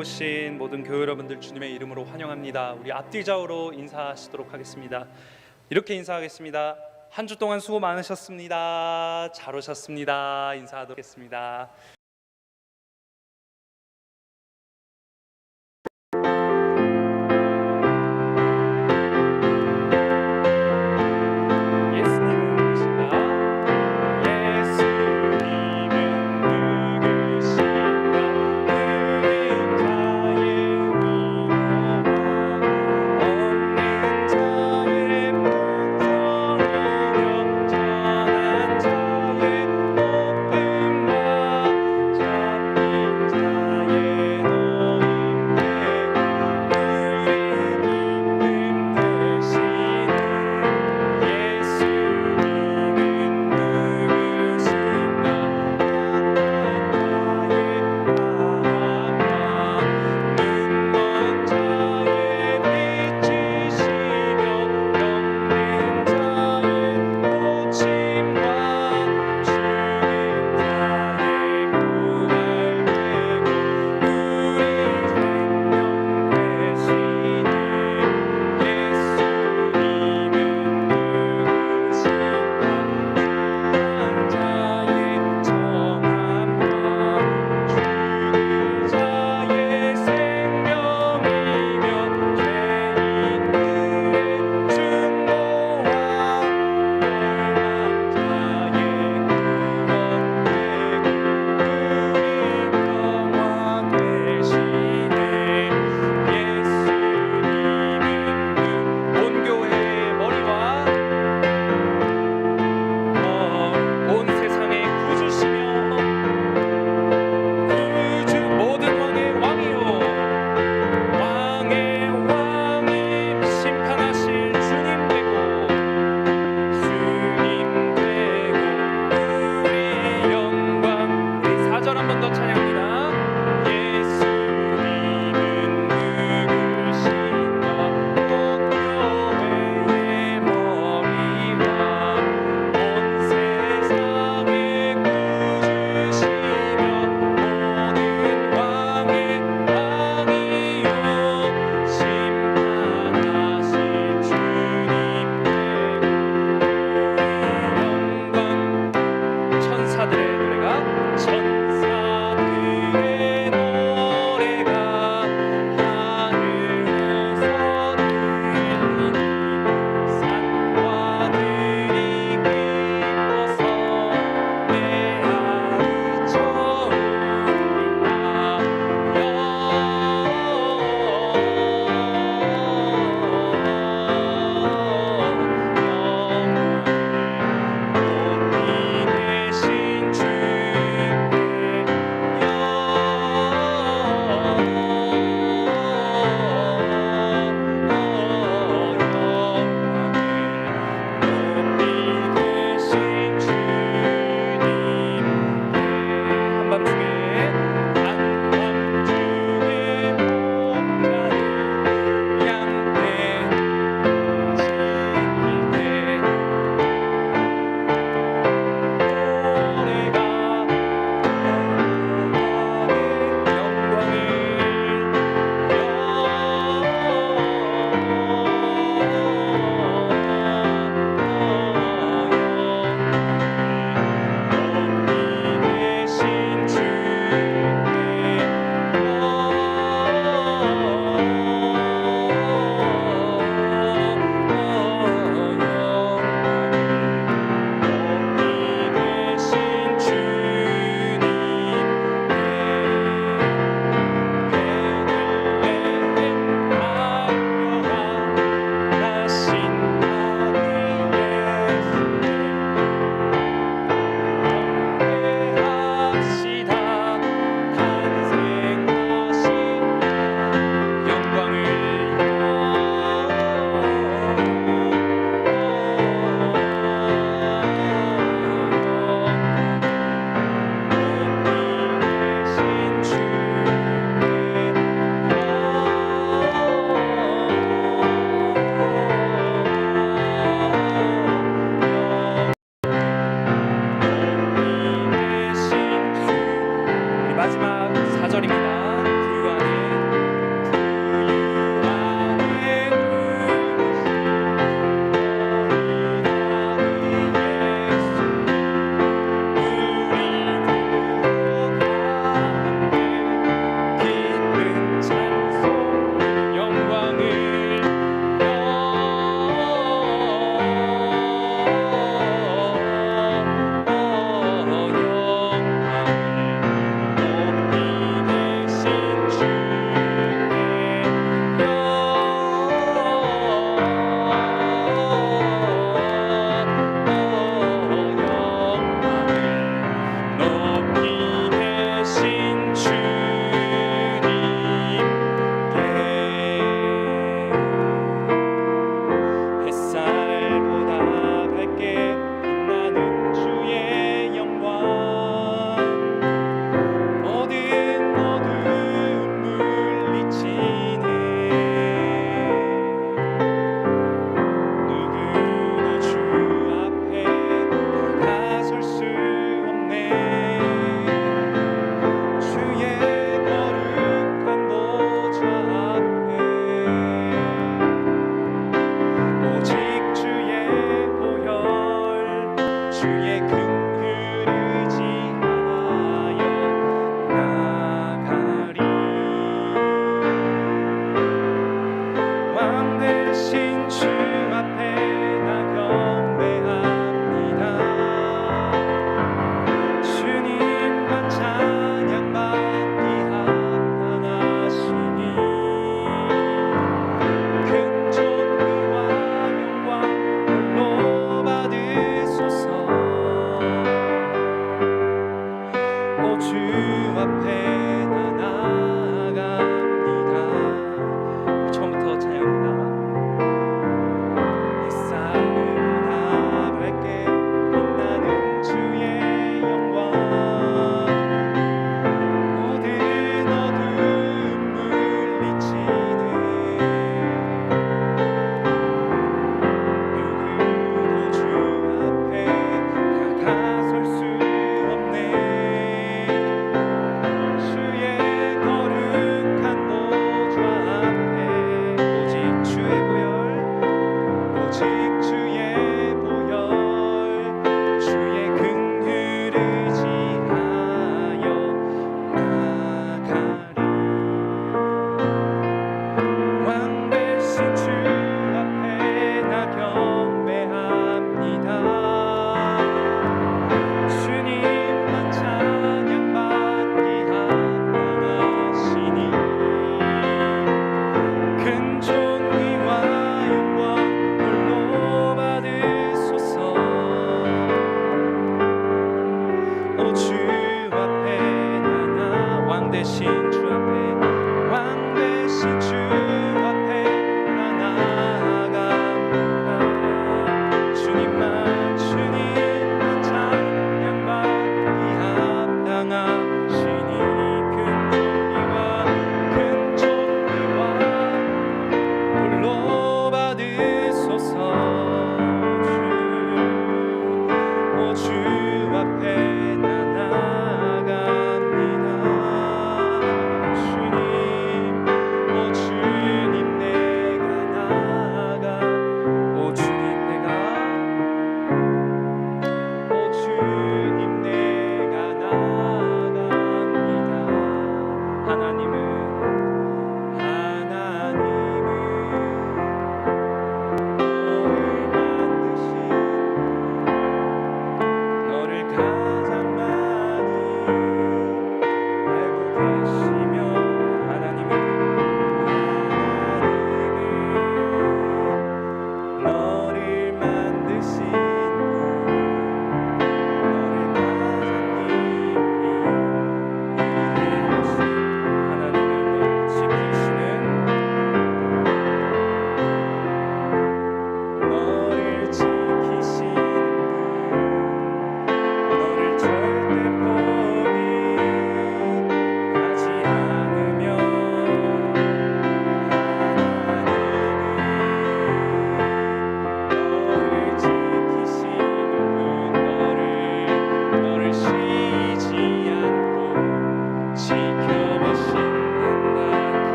오신 모든 교회 여러분들 주님의 이름으로 환영합니다. 우리 앞뒤 좌우로 인사하시도록 하겠습니다. 이렇게 인사하겠습니다. 한 주 동안 수고 많으셨습니다. 잘 오셨습니다. 인사하도록 하겠습니다. 예수님은 누구신가? 예수님은 누구신가? 는 자의 위로와 없는 자의 풍성이며 전한 자의 높음과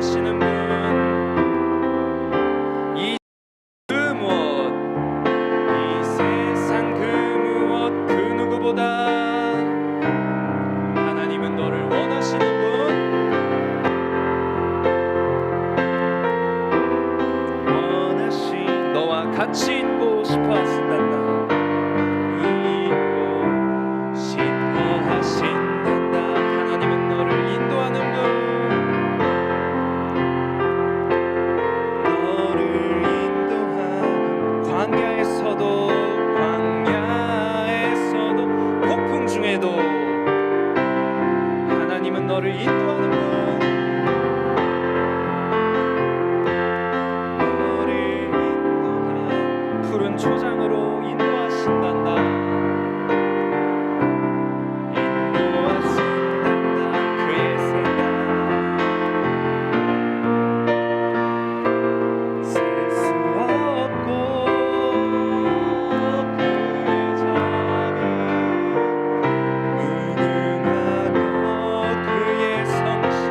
원하시는 분, 이 그 무엇, 이 세상 그 무엇 그 누구보다 하나님은 너를 원하시는 분, 원하신 너와 같이 있고 싶어 하신단다. 있고 싶어 하신단다. 하나님은 너를 인도하는 분, 너를 인도하는 광야에서도 폭풍 중에도 하나님은 너를 인도하는 분, 너를 인도하는 푸른 초장으로 인도하신단다. 인도하신단다. 그의 생각 셀 수 없고 그의 자비 무궁하며 그의 성실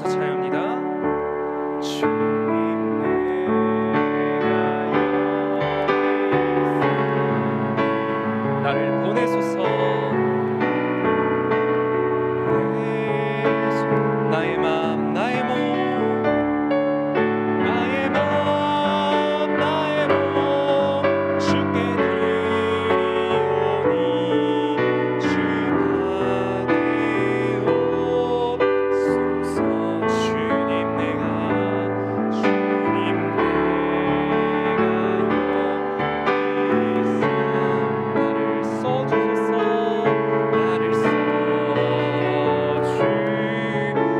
찬양합니다. 주님 나를 보내소서. 나의 맘 나의 몸 나의 맘 나의 몸 주께 드리오니 주 받으옵소서. 주님 내가 나를 써주소서. 나를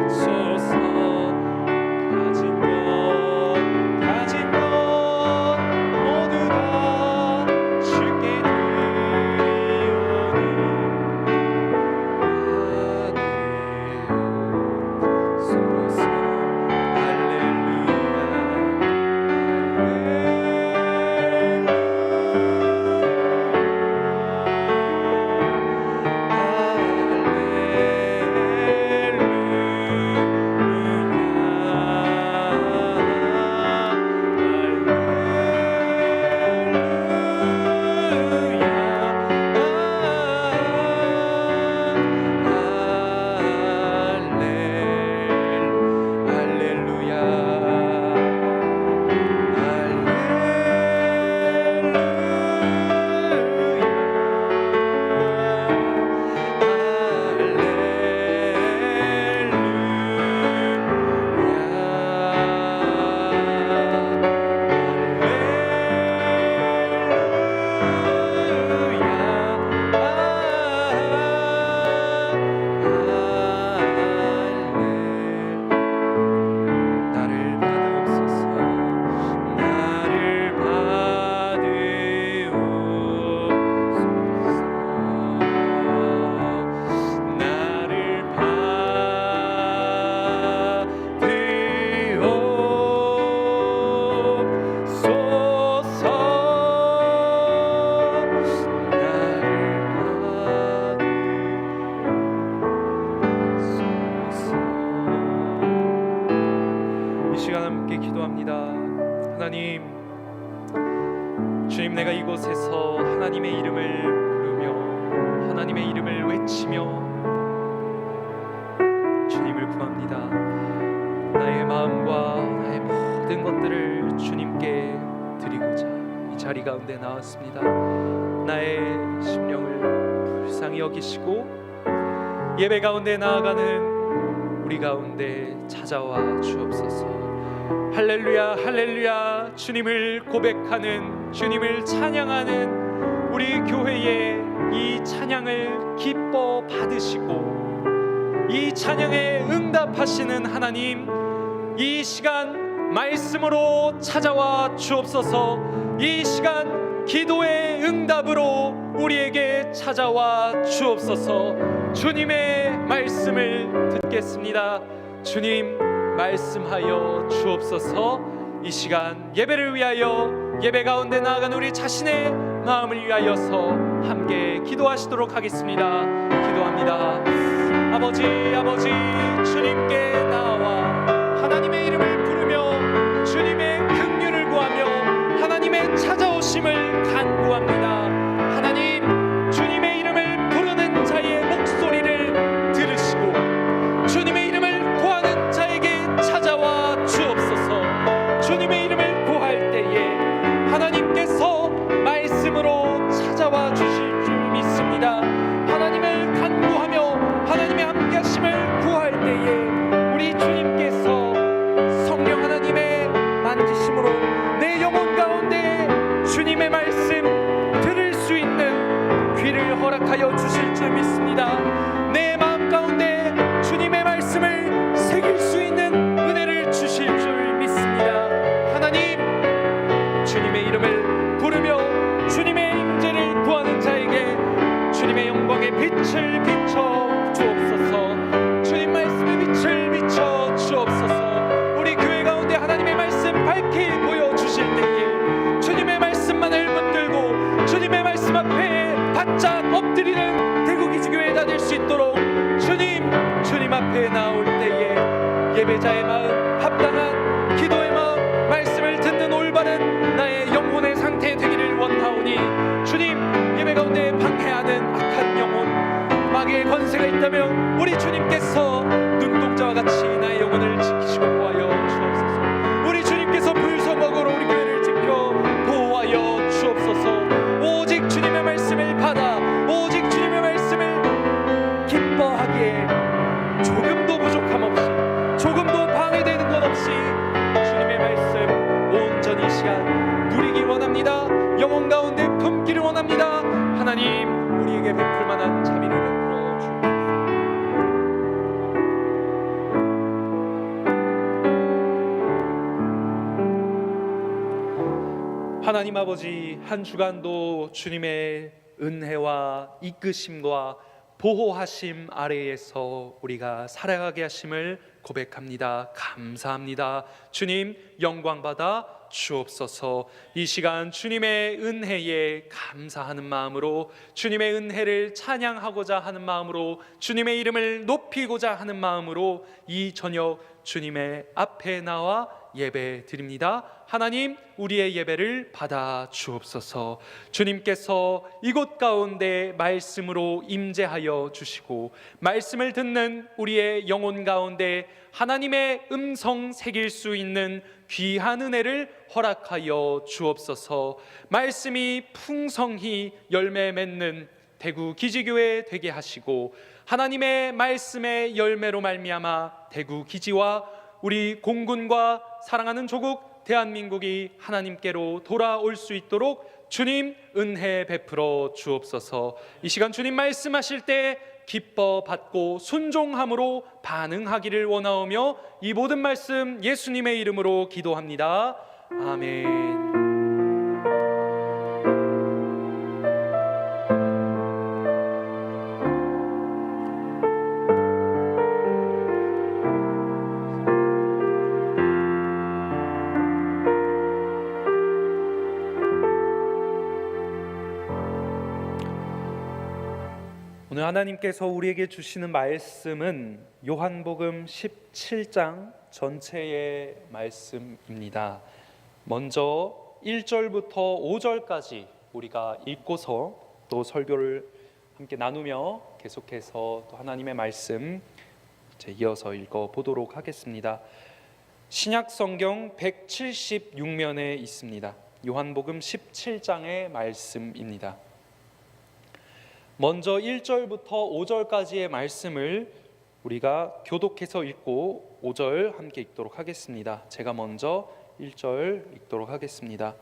써주소서. 가진 것 모두 다 주께 드리오니 받으옵소서. 하나님, 주님 내가 이곳에서 하나님의 이름을 부르며 하나님의 이름을 외치며 주님을 구합니다. 나의 마음과 나의 모든 것들을 주님께 드리고자 이 자리 가운데 나왔습니다. 나의 심령을 불쌍히 여기시고 예배 가운데 나아가는 우리 가운데 찾아와 주옵소서. 할렐루야 할렐루야. 주님을 고백하는, 주님을 찬양하는 우리 교회의 이 찬양을 기뻐 받으시고 이 찬양에 응답하시는 하나님, 이 시간 말씀으로 찾아와 주옵소서. 이 시간 기도의 응답으로 우리에게 찾아와 주옵소서. 주님의 말씀을 듣겠습니다. 주님 말씀하여 주옵소서. 이 시간 예배를 위하여, 예배 가운데 나아간 우리 자신의 마음을 위하여서 함께 기도하시도록 하겠습니다. 기도합니다. 아버지 주님께 나와 하나님의 이름을 부르며 주님의 긍휼을 구하며 하나님의 찾아오심을 간구합니다. 하나님, 주님의 이름을 부르는 자의 목소리를 들으시고 주님의 이름을 구하는 자에게 찾아와 주옵소서. 주님의 이름을 구할 때에 하나님께서 말씀으로 찾아와 주실 줄 믿습니다. 하나님을 간구하며 하나님의 함께하심을 구할 때에 우리 주님 제사의 마음, 합당한 기도의 마음, 말씀을 듣는 올바른 나의 영혼의 상태 되기를 원하오니 주님, 예배 가운데 방해하는 악한 영혼, 마귀의 권세가 있다면 우리 주님께서 눈동자와 같이 나의 영혼을 지키시고 보호하여 주옵소서. 우리 주님께서 불성막으로 우리 교회를 지켜 보호하여 주옵소서. 오직 주님의 말씀을 받아 오직 주님의 말씀을 기뻐하기에 조금도 부족함 없이, 조금도 방해되는 것 없이 주님의 말씀 온전히 이 시간 누리기 원합니다. 영혼 가운데 품기를 원합니다. 하나님, 우리에게 베풀 만한 자비를 베풀어 주옵소서. 하나님 아버지, 한 주간도 주님의 은혜와 이끄심과 보호하심 아래에서 우리가 살아가게 하심을 고백합니다. 감사합니다. 주님, 영광 받아 주옵소서. 이 시간 주님의 은혜에 감사하는 마음으로, 주님의 은혜를 찬양하고자 하는 마음으로, 주님의 이름을 높이고자 하는 마음으로 이 저녁 주님의 앞에 나와 예배 드립니다. 하나님, 우리의 예배를 받아 주옵소서. 주님께서 이곳 가운데 말씀으로 임재하여 주시고, 말씀을 듣는 우리의 영혼 가운데 하나님의 음성 새길 수 있는 귀한 은혜를 허락하여 주옵소서. 말씀이 풍성히 열매 맺는 대구 기지교회 되게 하시고, 하나님의 말씀의 열매로 말미암아 대구 기지와 우리 공군과 사랑하는 조국 대한민국이 하나님께로 돌아올 수 있도록 주님 은혜 베풀어 주옵소서. 이 시간 주님 말씀하실 때 기뻐 받고 순종함으로 반응하기를 원하오며 이 모든 말씀 예수님의 이름으로 기도합니다. 아멘. 오늘 하나님께서 우리에게 주시는 말씀은 요한복음 17장 전체의 말씀입니다. 먼저 1절부터 5절까지 우리가 읽고서 또 설교를 함께 나누며 계속해서 또 하나님의 말씀 이어서 읽어보도록 하겠습니다. 신약 성경 176면에 있습니다. 요한복음 17장의 말씀입니다. 먼저 1절부터 5절까지의 말씀을 우리가 교독해서 읽고 5절 함께 읽도록 하겠습니다. 제가 먼저 1절 읽도록 하겠습니다.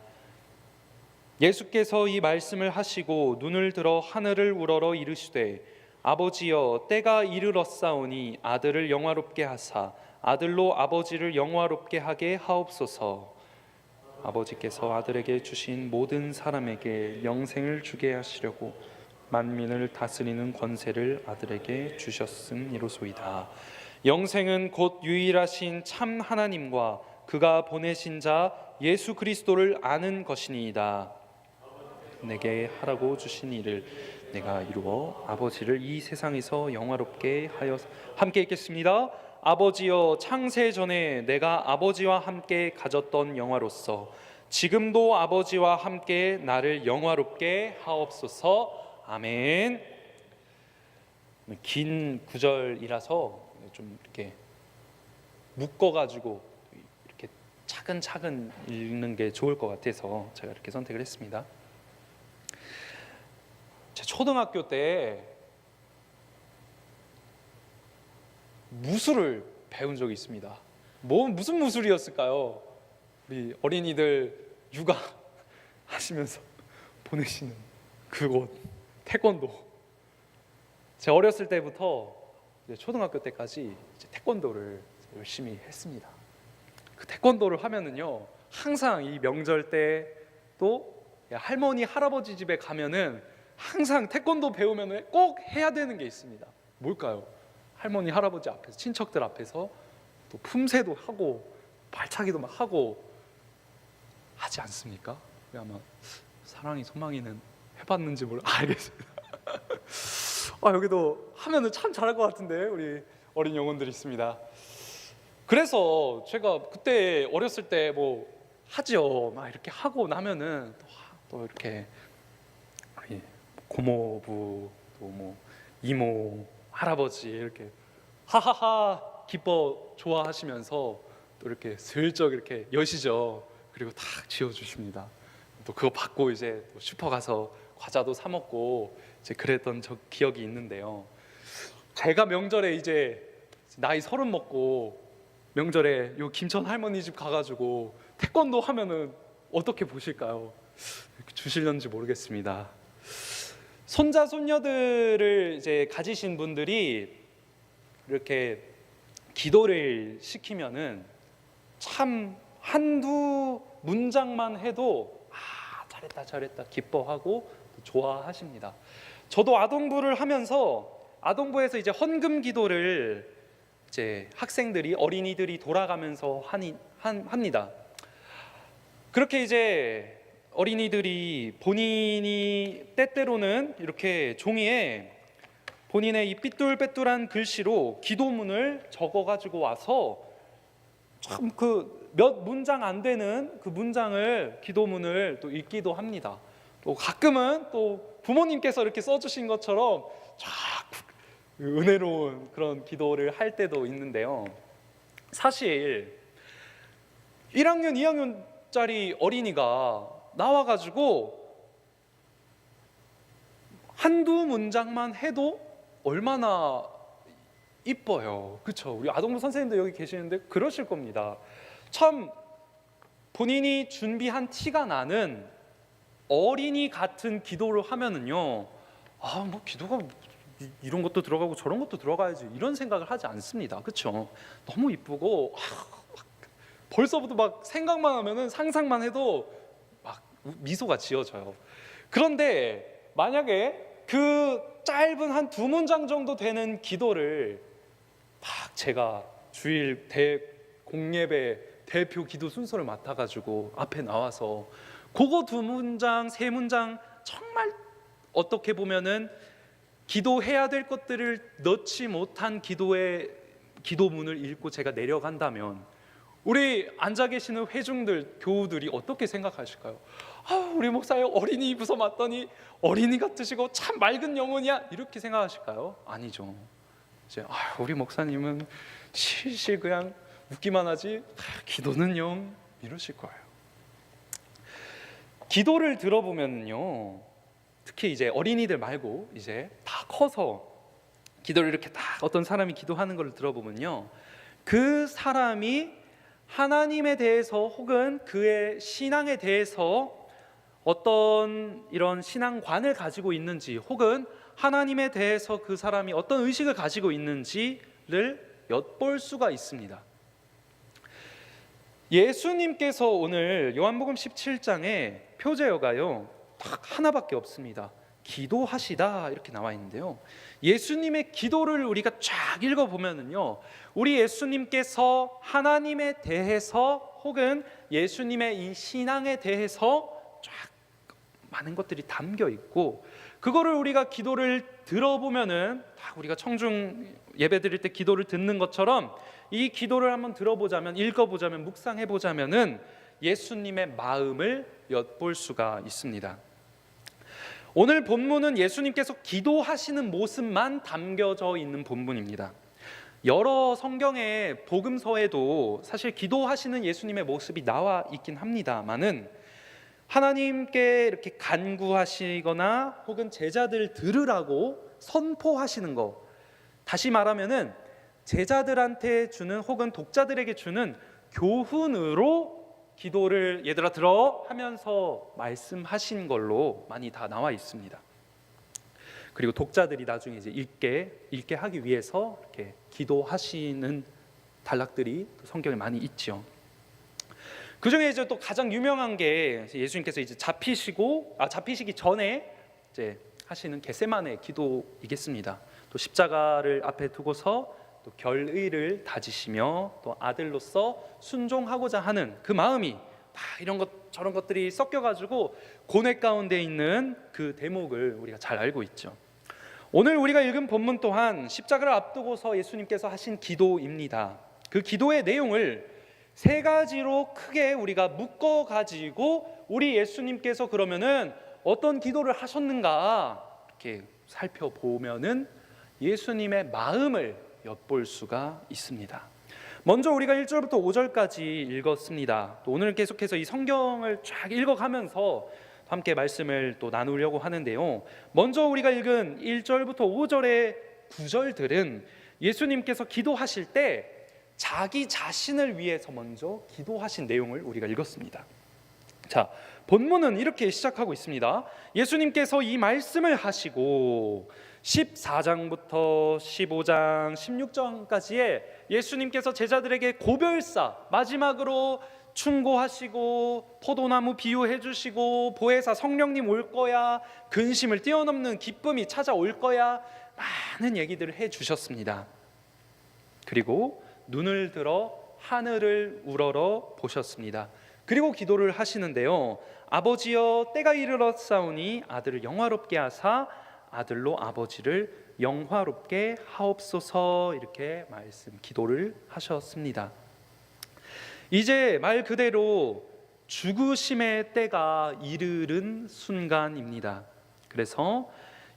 예수께서 이 말씀을 하시고 눈을 들어 하늘을 우러러 이르시되 아버지여, 때가 이르렀사오니 아들을 영화롭게 하사 아들로 아버지를 영화롭게 하게 하옵소서. 아버지께서 아들에게 주신 모든 사람에게 영생을 주게 하시려고 만민을 다스리는 권세를 아들에게 주셨음이로소이다. 영생은 곧 유일하신 참 하나님과 그가 보내신 자 예수 그리스도를 아는 것이니이다. 내게 하라고 주신 일을 내가 이루어 아버지를 이 세상에서 영화롭게 하여. 함께 읽겠습니다. 아버지여, 창세 전에 내가 아버지와 함께 가졌던 영화로서 지금도 아버지와 함께 나를 영화롭게 하옵소서. 아멘. 긴 구절이라서 좀 이렇게 묶어가지고 이렇게 차근차근 읽는 게 좋을 것 같아서 제가 이렇게 선택을 했습니다. 제 초등학교 때 무술을 배운 적이 있습니다. 무슨 무술이었을까요? 우리 어린이들 육아 하시면서 보내시는 그곳, 태권도. 제가 어렸을 때부터 초등학교 때까지 태권도를 열심히 했습니다. 그 태권도를 하면은요, 항상 이 명절 때 또 할머니 할아버지 집에 가면은 항상 태권도 배우면은 꼭 해야 되는 게 있습니다. 뭘까요? 할머니 할아버지 앞에서, 친척들 앞에서 또 품새도 하고 발차기도 막 하고 하지 않습니까? 아마 사랑이 소망이는 해봤는지 알겠습니다. 여기도 하면은 참 잘할 것 같은데 우리 어린 영혼들이 있습니다. 그래서 제가 그때 어렸을 때 뭐 하죠. 막 이렇게 하고 나면은 또 이렇게 고모부 또 뭐 이모 할아버지 이렇게 하하하 기뻐 좋아하시면서 또 이렇게 슬쩍 이렇게 여시죠. 그리고 탁 지어주십니다. 또 그거 받고 이제 또 슈퍼 가서 과자도 사 먹고 이제 그랬던 저 기억이 있는데요. 제가 명절에 이제 나이 30 먹고 명절에 요 김천 할머니 집 가가지고 태권도 하면은 어떻게 보실까요? 주실런지 모르겠습니다. 손자 손녀들을 이제 가지신 분들이 이렇게 기도를 시키면은 참 한두 문장만 해도 잘했다 기뻐하고 좋아하십니다. 저도 아동부를 하면서 아동부에서 이제 헌금 기도를 이제 학생들이 어린이들이 돌아가면서 합니다. 그렇게 이제 어린이들이 본인이 때때로는 이렇게 종이에 본인의 이 삐뚤빼뚤한 글씨로 기도문을 적어 가지고 와서 참 그 몇 문장 안 되는 그 문장을 기도문을 또 읽기도 합니다. 또 가끔은 또 부모님께서 이렇게 써주신 것처럼 쫙 은혜로운 그런 기도를 할 때도 있는데요. 사실 1학년, 2학년짜리 어린이가 나와가지고 한두 문장만 해도 얼마나 이뻐요. 그렇죠? 우리 아동부 선생님도 여기 계시는데 그러실 겁니다. 참 본인이 준비한 티가 나는 어린이 같은 기도를 하면은요, 뭐 기도가 이런 것도 들어가고 저런 것도 들어가야지 이런 생각을 하지 않습니다. 그렇죠? 너무 이쁘고 벌써부터 막 생각만 하면은 상상만 해도 막 미소가 지어져요. 그런데 만약에 그 짧은 한 두 문장 정도 되는 기도를 막 제가 주일 공예배 대표 기도 순서를 맡아가지고 앞에 나와서 그거 두 문장, 세 문장 정말 어떻게 보면은 기도해야 될 것들을 넣지 못한 기도문을 읽고 제가 내려간다면 우리 앉아 계시는 회중들, 교우들이 어떻게 생각하실까요? 우리 목사님 어린이 부서 맡더니 어린이 같으시고 참 맑은 영혼이야 이렇게 생각하실까요? 아니죠. 이제 우리 목사님은 실실 그냥 웃기만 하지 기도는 영 이러실 거예요. 기도를 들어보면요, 특히 이제 어린이들 말고 이제 다 커서 기도를 이렇게 딱 어떤 사람이 기도하는 걸 들어보면요, 그 사람이 하나님에 대해서 혹은 그의 신앙에 대해서 어떤 이런 신앙관을 가지고 있는지 혹은 하나님에 대해서 그 사람이 어떤 의식을 가지고 있는지를 엿볼 수가 있습니다. 예수님께서 오늘 요한복음 17장에 표제어가요 딱 하나밖에 없습니다. 기도하시다 이렇게 나와 있는데요, 예수님의 기도를 우리가 쫙 읽어보면은요, 우리 예수님께서 하나님에 대해서 혹은 예수님의 이 신앙에 대해서 쫙 많은 것들이 담겨 있고, 그거를 우리가 기도를 들어보면은 우리가 청중 예배 드릴 때 기도를 듣는 것처럼 이 기도를 한번 들어보자면, 읽어보자면, 묵상해보자면은 예수님의 마음을 엿볼 수가 있습니다. 오늘 본문은 예수님께서 기도하시는 모습만 담겨져 있는 본문입니다. 여러 성경의 복음서에도 사실 기도하시는 예수님의 모습이 나와 있긴 합니다만은 하나님께 이렇게 간구하시거나 혹은 제자들 들으라고 선포하시는 거, 다시 말하면은 제자들한테 주는 혹은 독자들에게 주는 교훈으로 기도를 얘들아 들어 하면서 말씀하신 걸로 많이 다 나와 있습니다. 그리고 독자들이 나중에 이제 읽게 하기 위해서 이렇게 기도하시는 단락들이 성경에 많이 있죠. 그 중에 이제 또 가장 유명한 게 예수님께서 이제 잡히시기 전에 이제 하시는 겟세마네 기도이겠습니다. 또 십자가를 앞에 두고서 또 결의를 다지시며 또 아들로서 순종하고자 하는 그 마음이 다 이런 것 저런 것들이 섞여가지고 고뇌 가운데 있는 그 대목을 우리가 잘 알고 있죠. 오늘 우리가 읽은 본문 또한 십자가를 앞두고서 예수님께서 하신 기도입니다. 그 기도의 내용을 세 가지로 크게 우리가 묶어 가지고 우리 예수님께서 그러면은 어떤 기도를 하셨는가 이렇게 살펴보면은 예수님의 마음을 엿볼 수가 있습니다. 먼저 우리가 1절부터 5절까지 읽었습니다. 또 오늘 계속해서 이 성경을 쫙 읽어가면서 함께 말씀을 또 나누려고 하는데요. 먼저 우리가 읽은 1절부터 5절의 구절들은 예수님께서 기도하실 때 자기 자신을 위해서 먼저 기도하신 내용을 우리가 읽었습니다. 자, 본문은 이렇게 시작하고 있습니다. 예수님께서 이 말씀을 하시고 14장부터 15장, 16장까지의 예수님께서 제자들에게 고별사, 마지막으로 충고하시고 포도나무 비유해 주시고 보혜사 성령님 올 거야, 근심을 뛰어넘는 기쁨이 찾아올 거야, 많은 얘기들을 해 주셨습니다. 그리고 눈을 들어 하늘을 우러러 보셨습니다. 그리고 기도를 하시는데요. 아버지여, 때가 이르렀사오니 아들을 영화롭게 하사 아들로 아버지를 영화롭게 하옵소서, 이렇게 기도를 하셨습니다. 이제 말 그대로 죽으심의 때가 이르는 순간입니다. 그래서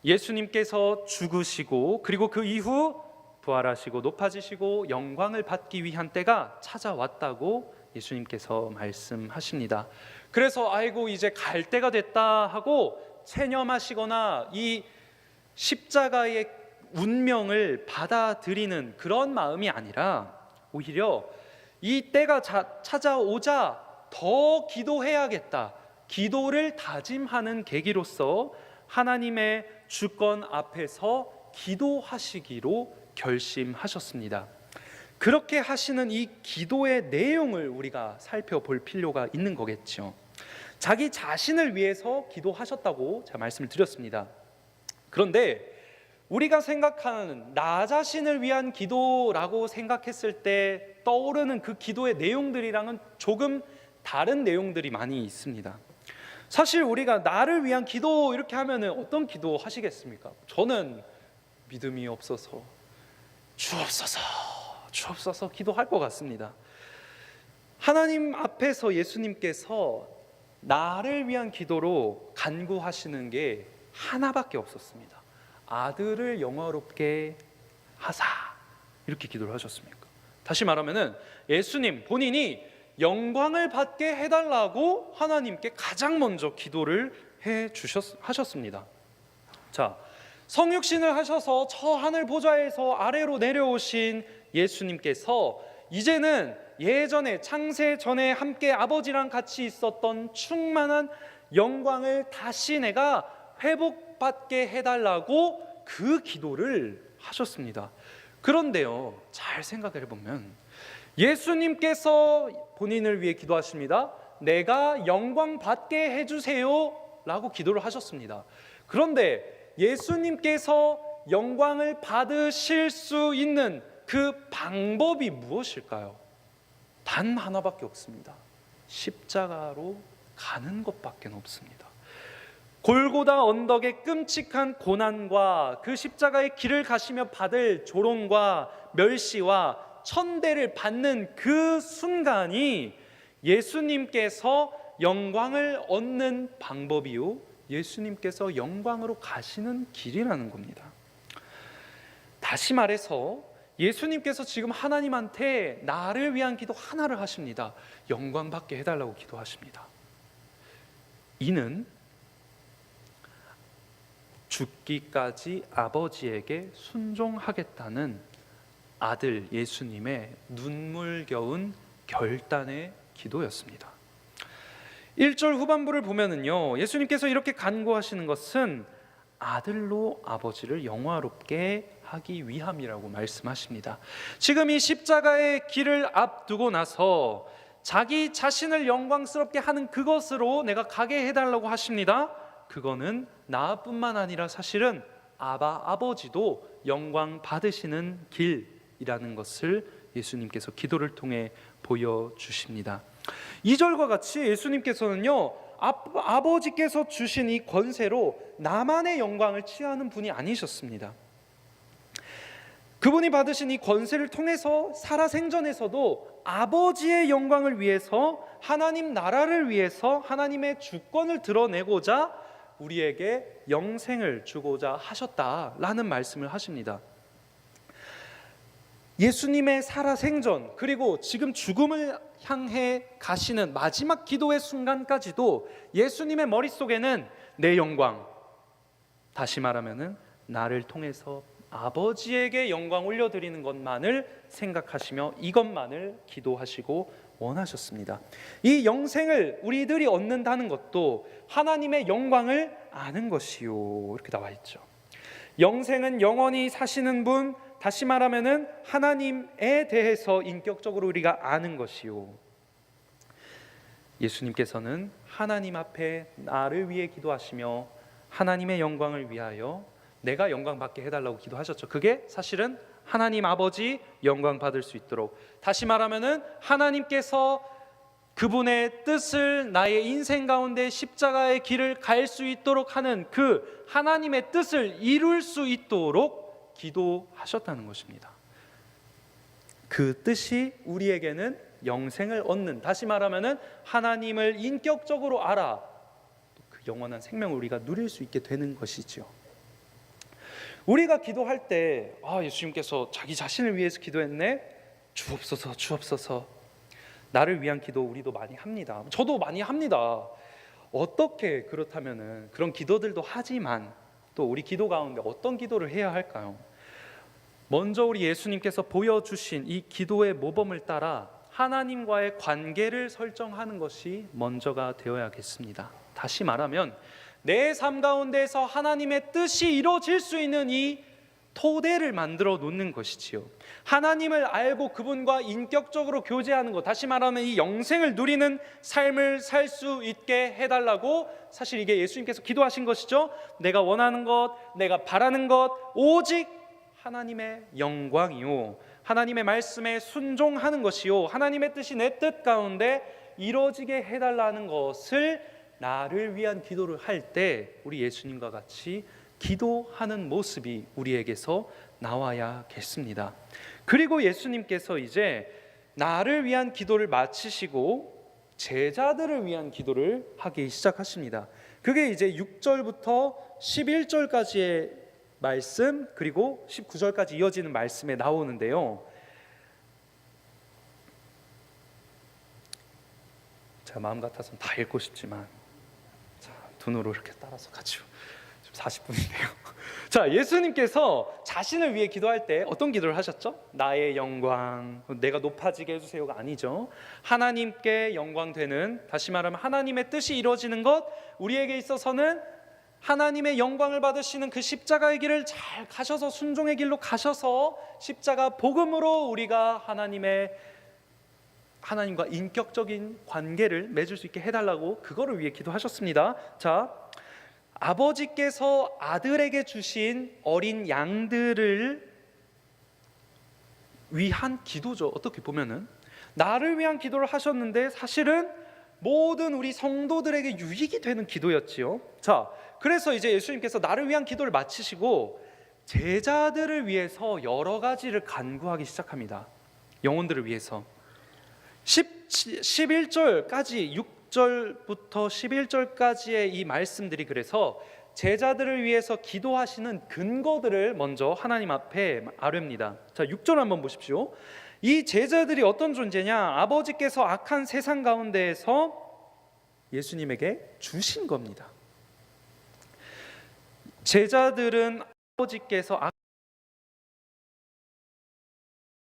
예수님께서 죽으시고 그리고 그 이후 부활하시고 높아지시고 영광을 받기 위한 때가 찾아왔다고 예수님께서 말씀하십니다. 그래서 아이고 이제 갈 때가 됐다 하고 체념하시거나 이 십자가의 운명을 받아들이는 그런 마음이 아니라 오히려 이 때가 찾아오자 더 기도해야겠다, 기도를 다짐하는 계기로서 하나님의 주권 앞에서 기도하시기로 결심하셨습니다. 그렇게 하시는 이 기도의 내용을 우리가 살펴볼 필요가 있는 거겠죠. 자기 자신을 위해서 기도하셨다고 제가 말씀을 드렸습니다. 그런데 우리가 생각하는 나 자신을 위한 기도라고 생각했을 때 떠오르는 그 기도의 내용들이랑은 조금 다른 내용들이 많이 있습니다. 사실 우리가 나를 위한 기도 이렇게 하면은 어떤 기도 하시겠습니까? 저는 믿음이 없어서 주옵소서 기도할 것 같습니다. 하나님 앞에서 예수님께서 나를 위한 기도로 간구하시는 게 하나밖에 없었습니다. 아들을 영화롭게 하사, 이렇게 기도를 하셨습니까? 다시 말하면은 예수님 본인이 영광을 받게 해달라고 하나님께 가장 먼저 기도를 하셨습니다. 자, 성육신을 하셔서 저 하늘 보좌에서 아래로 내려오신 예수님께서 이제는 예전에 창세 전에 함께 아버지랑 같이 있었던 충만한 영광을 다시 내가 회복받게 해달라고 그 기도를 하셨습니다. 그런데요, 잘 생각해 보면 예수님께서 본인을 위해 기도하십니다. 내가 영광 받게 해주세요 라고 기도를 하셨습니다. 그런데 예수님께서 영광을 받으실 수 있는 그 방법이 무엇일까요? 단 하나밖에 없습니다. 십자가로 가는 것밖에 없습니다. 골고다 언덕의 끔찍한 고난과 그 십자가의 길을 가시며 받을 조롱과 멸시와 천대를 받는 그 순간이 예수님께서 영광을 얻는 방법이요, 예수님께서 영광으로 가시는 길이라는 겁니다. 다시 말해서 예수님께서 지금 하나님한테 나를 위한 기도 하나를 하십니다. 영광 받게 해달라고 기도하십니다. 이는 죽기까지 아버지에게 순종하겠다는 아들 예수님의 눈물겨운 결단의 기도였습니다. 1절 후반부를 보면은요, 예수님께서 이렇게 간구하시는 것은 아들로 아버지를 영화롭게 하기 위함이라고 말씀하십니다. 지금 이 십자가의 길을 앞두고 나서 자기 자신을 영광스럽게 하는 그것으로 내가 가게 해달라고 하십니다. 그거는 나뿐만 아니라 사실은 아버지도 영광 받으시는 길이라는 것을 예수님께서 기도를 통해 보여주십니다. 2절과 같이 예수님께서는요, 아버지께서 주신 이 권세로 나만의 영광을 취하는 분이 아니셨습니다. 그분이 받으신 이 권세를 통해서 살아생전에서도 아버지의 영광을 위해서, 하나님 나라를 위해서 하나님의 주권을 드러내고자 우리에게 영생을 주고자 하셨다라는 말씀을 하십니다. 예수님의 살아생전, 그리고 지금 죽음을 향해 가시는 마지막 기도의 순간까지도 예수님의 머릿속에는 내 영광, 다시 말하면 나를 통해서 아버지에게 영광 올려드리는 것만을 생각하시며 이것만을 기도하시고 원하셨습니다. 이 영생을 우리들이 얻는다는 것도 하나님의 영광을 아는 것이요, 이렇게 나와 있죠. 영생은 영원히 사시는 분, 다시 말하면 하나님에 대해서 인격적으로 우리가 아는 것이요, 예수님께서는 하나님 앞에 나를 위해 기도하시며 하나님의 영광을 위하여 내가 영광 받게 해달라고 기도하셨죠. 그게 사실은 하나님 아버지 영광 받을 수 있도록, 다시 말하면 하나님께서 그분의 뜻을 나의 인생 가운데 십자가의 길을 갈 수 있도록 하는 그 하나님의 뜻을 이룰 수 있도록 기도하셨다는 것입니다. 그 뜻이 우리에게는 영생을 얻는, 다시 말하면 하나님을 인격적으로 알아 그 영원한 생명을 우리가 누릴 수 있게 되는 것이죠. 우리가 기도할 때 예수님께서 자기 자신을 위해서 기도했네, 주옵소서 주옵소서. 나를 위한 기도 우리도 많이 합니다. 저도 많이 합니다. 어떻게 그렇다면은 그런 기도들도 하지만 또 우리 기도 가운데 어떤 기도를 해야 할까요? 먼저 우리 예수님께서 보여주신 이 기도의 모범을 따라 하나님과의 관계를 설정하는 것이 먼저가 되어야겠습니다. 다시 말하면 내 삶 가운데서 하나님의 뜻이 이루어질 수 있는 이 토대를 만들어 놓는 것이지요. 하나님을 알고 그분과 인격적으로 교제하는 것, 다시 말하면 이 영생을 누리는 삶을 살 수 있게 해달라고, 사실 이게 예수님께서 기도하신 것이죠. 내가 원하는 것, 내가 바라는 것 오직 하나님의 영광이요, 하나님의 말씀에 순종하는 것이요, 하나님의 뜻이 내 뜻 가운데 이루어지게 해달라는 것을 나를 위한 기도를 할 때 우리 예수님과 같이 기도하는 모습이 우리에게서 나와야겠습니다. 그리고 예수님께서 이제 나를 위한 기도를 마치시고 제자들을 위한 기도를 하기 시작하십니다. 그게 이제 6절부터 11절까지의 말씀, 그리고 19절까지 이어지는 말씀에 나오는데요. 제가 마음 같아서는 다 읽고 싶지만 눈으로 이렇게 따라서 같이 40분인데요. 자, 예수님께서 자신을 위해 기도할 때 어떤 기도를 하셨죠? 나의 영광, 내가 높아지게 해주세요가 아니죠. 하나님께 영광되는, 다시 말하면 하나님의 뜻이 이루어지는 것, 우리에게 있어서는 하나님의 영광을 받으시는 그 십자가의 길을 잘 가셔서, 순종의 길로 가셔서 십자가 복음으로 우리가 하나님과 인격적인 관계를 맺을 수 있게 해달라고 그거를 위해 기도하셨습니다. 자, 아버지께서 아들에게 주신 어린 양들을 위한 기도죠. 어떻게 보면은 나를 위한 기도를 하셨는데 사실은 모든 우리 성도들에게 유익이 되는 기도였지요. 자, 그래서 이제 예수님께서 나를 위한 기도를 마치시고 제자들을 위해서 여러 가지를 간구하기 시작합니다. 영혼들을 위해서. 11절까지, 6절부터 11절까지의 이 말씀들이 그래서 제자들을 위해서 기도하시는 근거들을 먼저 하나님 앞에 아뢰입니다. 자, 6절 한번 보십시오. 이 제자들이 어떤 존재냐? 아버지께서 악한 세상 가운데에서 예수님에게 주신 겁니다. 제자들은 아버지께서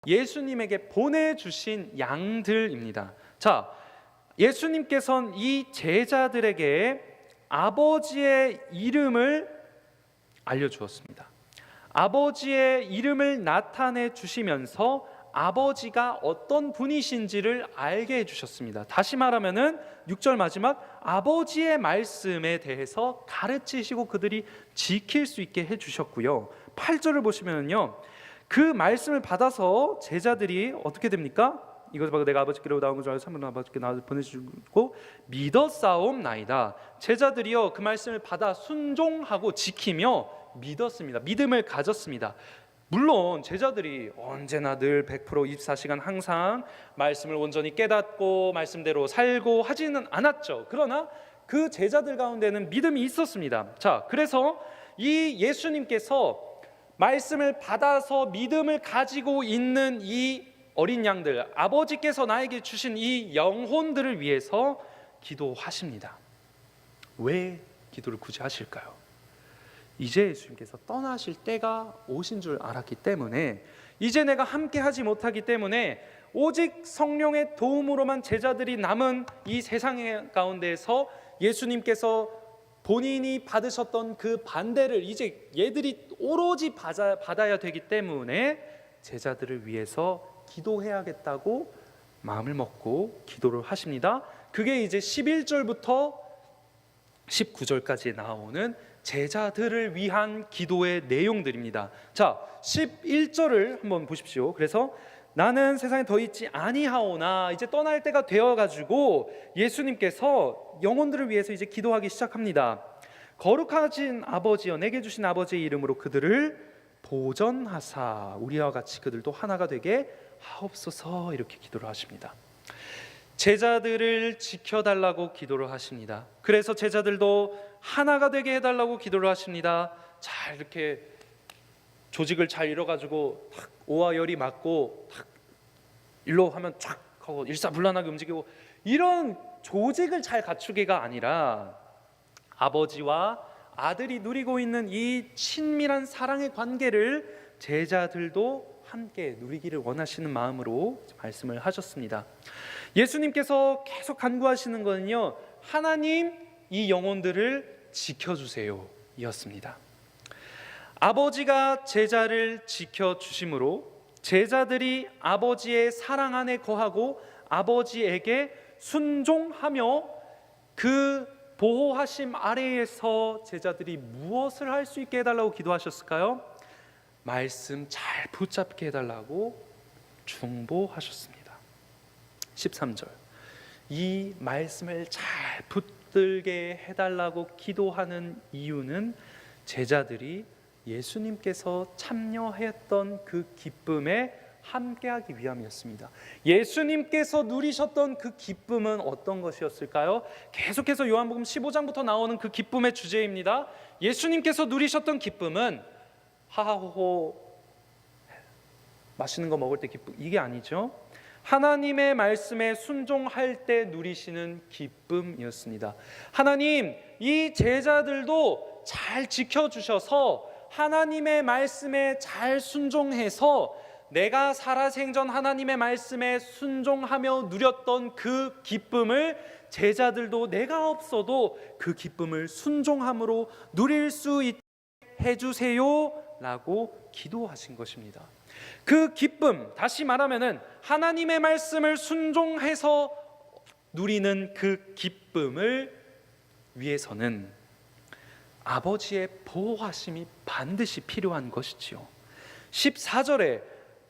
예수님에게 보내주신 양들입니다. 자, 예수님께서는 이 제자들에게 아버지의 이름을 알려주었습니다. 아버지의 이름을 나타내 주시면서 아버지가 어떤 분이신지를 알게 해주셨습니다. 다시 말하면은 6절 마지막 아버지의 말씀에 대해서 가르치시고 그들이 지킬 수 있게 해주셨고요. 8절을 보시면요, 그 말씀을 받아서 제자들이 어떻게 됩니까? 이것을 보고 내가 아버지께로 나온 줄 알고 삼분 아버지께 나를 보내주고 믿었사옵나이다. 제자들이요, 그 말씀을 받아 순종하고 지키며 믿었습니다. 믿음을 가졌습니다. 물론 제자들이 언제나 늘 100% 24시간 항상 말씀을 온전히 깨닫고 말씀대로 살고 하지는 않았죠. 그러나 그 제자들 가운데는 믿음이 있었습니다. 자, 그래서 이 예수님께서 말씀을 받아서 믿음을 가지고 있는 이 어린 양들, 아버지께서 나에게 주신 이 영혼들을 위해서 기도하십니다. 왜 기도를 굳이 하실까요? 이제 예수님께서 떠나실 때가 오신 줄 알았기 때문에, 이제 내가 함께 하지 못하기 때문에 오직 성령의 도움으로만 제자들이 남은 이 세상 가운데에서 예수님께서 본인이 받으셨던 그 반대를 이제 얘들이 오로지 받아야 되기 때문에 제자들을 위해서 기도해야겠다고 마음을 먹고 기도를 하십니다. 그게 이제 11절부터 19절까지 나오는 제자들을 위한 기도의 내용들입니다. 자, 11절을 한번 보십시오. 그래서 나는 세상에 더 있지 아니하오나, 이제 떠날 때가 되어가지고 예수님께서 영혼들을 위해서 이제 기도하기 시작합니다. 거룩하신 아버지여, 내게 주신 아버지의 이름으로 그들을 보전하사 우리와 같이 그들도 하나가 되게 하옵소서, 이렇게 기도를 하십니다. 제자들을 지켜달라고 기도를 하십니다. 그래서 제자들도 하나가 되게 해달라고 기도를 하십니다. 잘 이렇게 조직을 잘 이뤄가지고 탁 오와 열이 맞고 탁 일로 하면 쫙 하고 일사불란하게 움직이고, 이런 조직을 잘 갖추기가 아니라 아버지와 아들이 누리고 있는 이 친밀한 사랑의 관계를 제자들도 함께 누리기를 원하시는 마음으로 말씀을 하셨습니다. 예수님께서 계속 간구하시는 것은요, 하나님, 이 영혼들을 지켜주세요 이었습니다. 아버지가 제자를 지켜주심으로 제자들이 아버지의 사랑 안에 거하고 아버지에게 순종하며 그 보호하심 아래에서 제자들이 무엇을 할 수 있게 해달라고 기도하셨을까요? 말씀 잘 붙잡게 해달라고 중보하셨습니다. 13절, 이 말씀을 잘 붙들게 해달라고 기도하는 이유는 제자들이 예수님께서 참여했던 그 기쁨에 함께하기 위함이었습니다. 예수님께서 누리셨던 그 기쁨은 어떤 것이었을까요? 계속해서 요한복음 15장부터 나오는 그 기쁨의 주제입니다. 예수님께서 누리셨던 기쁨은 하하호호 맛있는 거 먹을 때 기쁨, 이게 아니죠. 하나님의 말씀에 순종할 때 누리시는 기쁨이었습니다. 하나님, 이 제자들도 잘 지켜주셔서 하나님의 말씀에 잘 순종해서 내가 살아생전 하나님의 말씀에 순종하며 누렸던 그 기쁨을 제자들도 내가 없어도 그 기쁨을 순종함으로 누릴 수 있게 해주세요 라고 기도하신 것입니다. 그 기쁨, 다시 말하면은 하나님의 말씀을 순종해서 누리는 그 기쁨을 위해서는 아버지의 보호하심이 반드시 필요한 것이지요. 14절에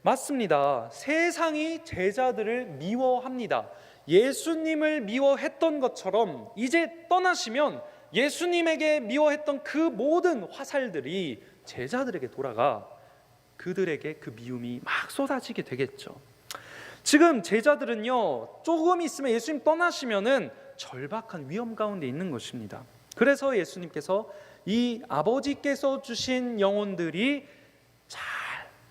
맞습니다. 세상이 제자들을 미워합니다. 예수님을 미워했던 것처럼 이제 떠나시면 예수님에게 미워했던 그 모든 화살들이 제자들에게 돌아가 그들에게 그 미움이 막 쏟아지게 되겠죠. 지금 제자들은요, 조금 있으면 예수님 떠나시면은 절박한 위험 가운데 있는 것입니다. 그래서 예수님께서 이 아버지께서 주신 영혼들이 잘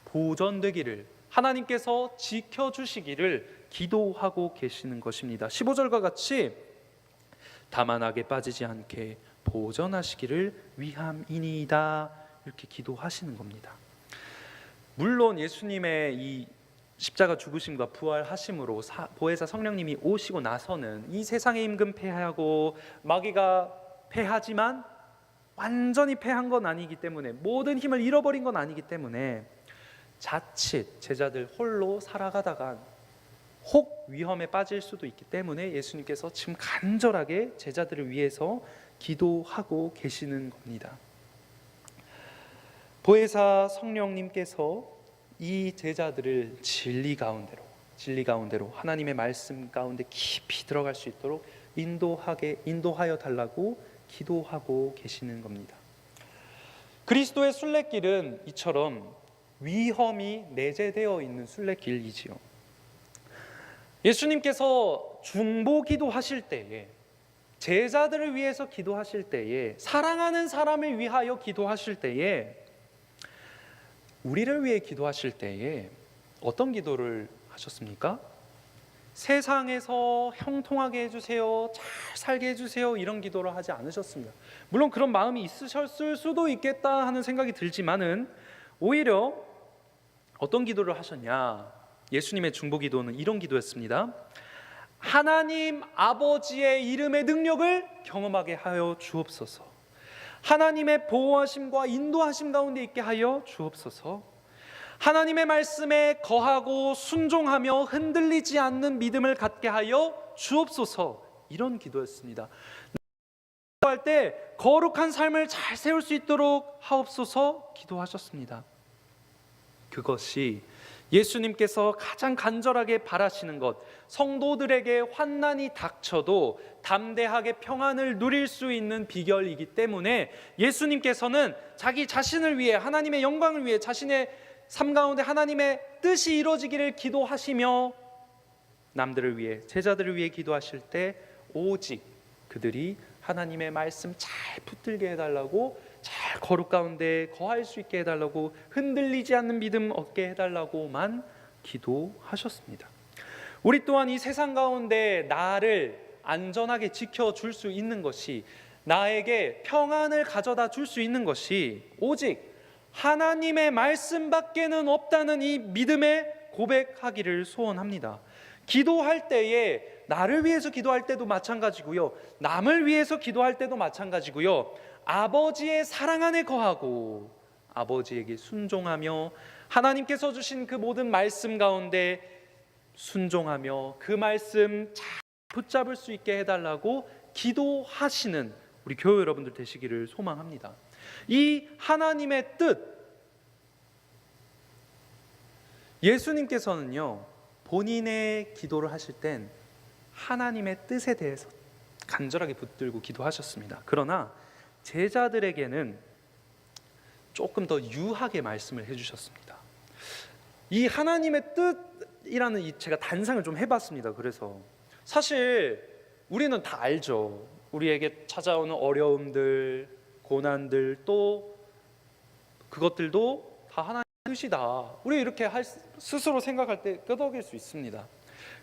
보존되기를, 하나님께서 지켜주시기를 기도하고 계시는 것입니다. 15절과 같이 다만 악에 빠지지 않게 보존하시기를 위함이니이다, 이렇게 기도하시는 겁니다. 물론 예수님의 이 십자가 죽으심과 부활하심으로 보혜사 성령님이 오시고 나서는 이 세상의 임금 패하고 마귀가 패하지만 완전히 패한 건 아니기 때문에, 모든 힘을 잃어버린 건 아니기 때문에 자칫 제자들 홀로 살아가다가 혹 위험에 빠질 수도 있기 때문에 예수님께서 지금 간절하게 제자들을 위해서 기도하고 계시는 겁니다. 보혜사 성령님께서 이 제자들을 진리 가운데로 하나님의 말씀 가운데 깊이 들어갈 수 있도록 인도하여 달라고 기도하고 계시는 겁니다. 그리스도의 순례길은 이처럼 위험이 내재되어 있는 순례길이지요. 예수님께서 중보 기도하실 때에, 제자들을 위해서 기도하실 때에, 사랑하는 사람을 위하여 기도하실 때에, 우리를 위해 기도하실 때에 어떤 기도를 하셨습니까? 세상에서 형통하게 해주세요, 잘 살게 해주세요, 이런 기도를 하지 않으셨습니다. 물론 그런 마음이 있으셨을 수도 있겠다 하는 생각이 들지만은 오히려 어떤 기도를 하셨냐? 예수님의 중보 기도는 이런 기도였습니다. 하나님 아버지의 이름의 능력을 경험하게 하여 주옵소서. 하나님의 보호하심과 인도하심 가운데 있게 하여 주옵소서. 하나님의 말씀에 거하고 순종하며 흔들리지 않는 믿음을 갖게 하여 주옵소서. 이런 기도였습니다. 기도할 때 거룩한 삶을 잘 세울 수 있도록 하옵소서 기도하셨습니다. 그것이 예수님께서 가장 간절하게 바라시는 것, 성도들에게 환난이 닥쳐도 담대하게 평안을 누릴 수 있는 비결이기 때문에 예수님께서는 자기 자신을 위해, 하나님의 영광을 위해, 자신의 삶 가운데 하나님의 뜻이 이루어지기를 기도하시며 남들을 위해, 제자들을 위해 기도하실 때 오직 그들이 하나님의 말씀 잘 붙들게 해달라고, 잘 거룩 가운데 거할 수 있게 해달라고, 흔들리지 않는 믿음 얻게 해달라고만 기도하셨습니다. 우리 또한 이 세상 가운데 나를 안전하게 지켜줄 수 있는 것이, 나에게 평안을 가져다 줄 수 있는 것이 오직 하나님의 말씀밖에는 없다는 이 믿음의 고백하기를 소원합니다. 기도할 때에 나를 위해서 기도할 때도 마찬가지고요, 남을 위해서 기도할 때도 마찬가지고요, 아버지의 사랑 안에 거하고 아버지에게 순종하며 하나님께서 주신 그 모든 말씀 가운데 순종하며 그 말씀 잘 붙잡을 수 있게 해달라고 기도하시는 우리 교회 여러분들 되시기를 소망합니다. 이 하나님의 뜻, 예수님께서는요 본인의 기도를 하실 땐 하나님의 뜻에 대해서 간절하게 붙들고 기도하셨습니다. 그러나 제자들에게는 조금 더 유하게 말씀을 해주셨습니다. 이 하나님의 뜻이라는 제가 단상을 좀 해봤습니다. 그래서 사실 우리는 다 알죠. 우리에게 찾아오는 어려움들, 고난들, 또 그것들도 다 하나님의 뜻이다. 우리 이렇게 스스로 생각할 때 끄덕일 수 있습니다.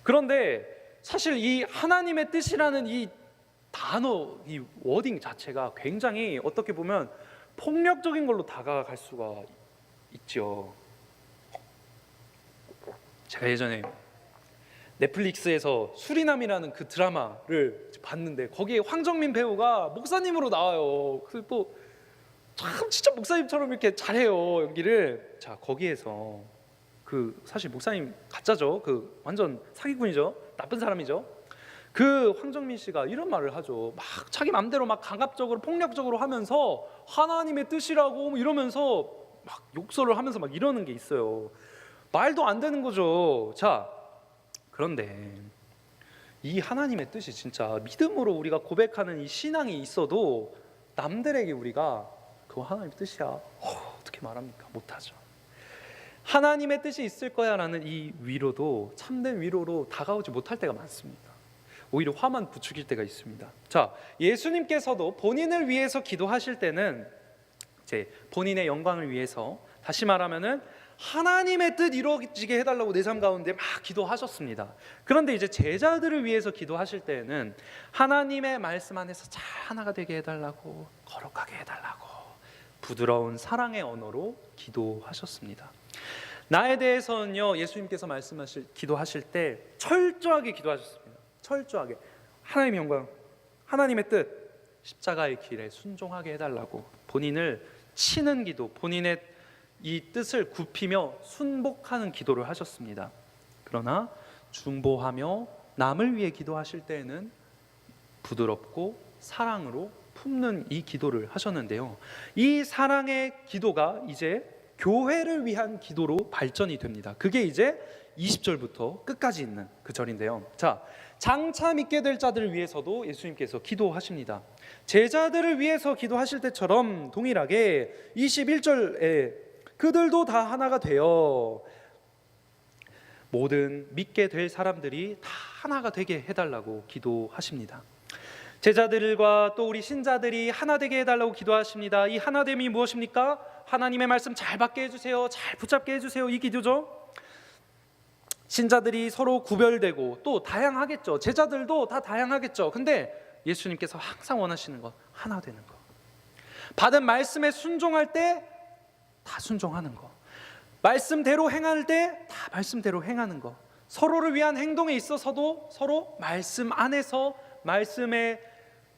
그런데 사실 이 하나님의 뜻이라는 이 단어, 이 워딩 자체가 굉장히 어떻게 보면 폭력적인 걸로 다가갈 수가 있죠. 제가 예전에 넷플릭스에서 수리남이라는 그 드라마를 봤는데 거기에 황정민 배우가 목사님으로 나와요. 그래서 또 참 진짜 목사님처럼 이렇게 잘해요, 연기를. 자, 거기에서 그 사실 목사님 가짜죠. 그 완전 사기꾼이죠. 나쁜 사람이죠. 그 황정민 씨가 이런 말을 하죠. 막 자기 맘대로 막 강압적으로 폭력적으로 하면서 하나님의 뜻이라고 이러면서 막 욕설을 하면서 막 이러는 게 있어요. 말도 안 되는 거죠. 자, 그런데 이 하나님의 뜻이 진짜 믿음으로 우리가 고백하는 이 신앙이 있어도 남들에게 우리가 그거 하나님의 뜻이야 어떻게 말합니까? 못하죠. 하나님의 뜻이 있을 거야 라는 이 위로도 참된 위로로 다가오지 못할 때가 많습니다. 오히려 화만 부추길 때가 있습니다. 자, 예수님께서도 본인을 위해서 기도하실 때는 이제 본인의 영광을 위해서, 다시 말하면은 하나님의 뜻 이루어지게 해달라고 내 삶 가운데 막 기도하셨습니다. 그런데 이제 제자들을 위해서 기도하실 때는 하나님의 말씀 안에서 잘 하나가 되게 해달라고, 거룩하게 해달라고 부드러운 사랑의 언어로 기도하셨습니다. 나에 대해서는요, 예수님께서 기도하실 때 철저하게 기도하셨습니다. 철저하게 하나님의 영광, 하나님의 뜻, 십자가의 길에 순종하게 해달라고 본인을 치는 기도, 본인의 이 뜻을 굽히며 순복하는 기도를 하셨습니다. 그러나 중보하며 남을 위해 기도하실 때에는 부드럽고 사랑으로 품는 이 기도를 하셨는데요, 이 사랑의 기도가 이제 교회를 위한 기도로 발전이 됩니다. 그게 이제 20절부터 끝까지 있는 그 절인데요. 자, 장차 믿게 될 자들을 위해서도 예수님께서 기도하십니다. 제자들을 위해서 기도하실 때처럼 동일하게 21절에 그들도 다 하나가 되어 모든 믿게 될 사람들이 다 하나가 되게 해달라고 기도하십니다. 제자들과 또 우리 신자들이 하나 되게 해달라고 기도하십니다. 이 하나됨이 무엇입니까? 하나님의 말씀 잘 받게 해주세요, 잘 붙잡게 해주세요, 이 기도죠. 신자들이 서로 구별되고 또 다양하겠죠. 제자들도 다 다양하겠죠. 근데 예수님께서 항상 원하시는 것, 하나 되는 것. 받은 말씀에 순종할 때 다 순종하는 것, 말씀대로 행할 때 다 말씀대로 행하는 것, 서로를 위한 행동에 있어서도 서로 말씀 안에서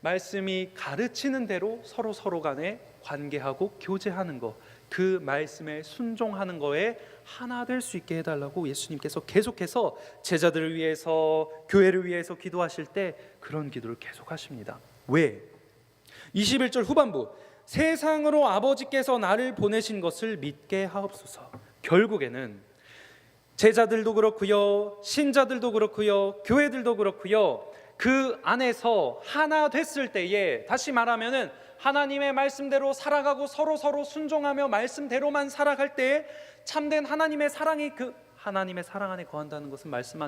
말씀이 가르치는 대로 서로 간에 관계하고 교제하는 것, 그 말씀에 순종하는 거에 하나 될 수 있게 해달라고 예수님께서 계속해서 제자들을 위해서, 교회를 위해서 기도하실 때 그런 기도를 계속하십니다. 왜? 21절 후반부, 세상으로 아버지께서 나를 보내신 것을 믿게 하옵소서. 결국에는 제자들도 그렇고요, 신자들도 그렇고요, 교회들도 그렇고요, 그 안에서 하나 됐을 때에, 다시 말하면은 하나님의 말씀대로 살아가고 서로 순종하며 말씀대로만 살아갈 때에 참된 하나님의 사랑이, 그 하나님의 사랑 안에 거한다는 것은 말씀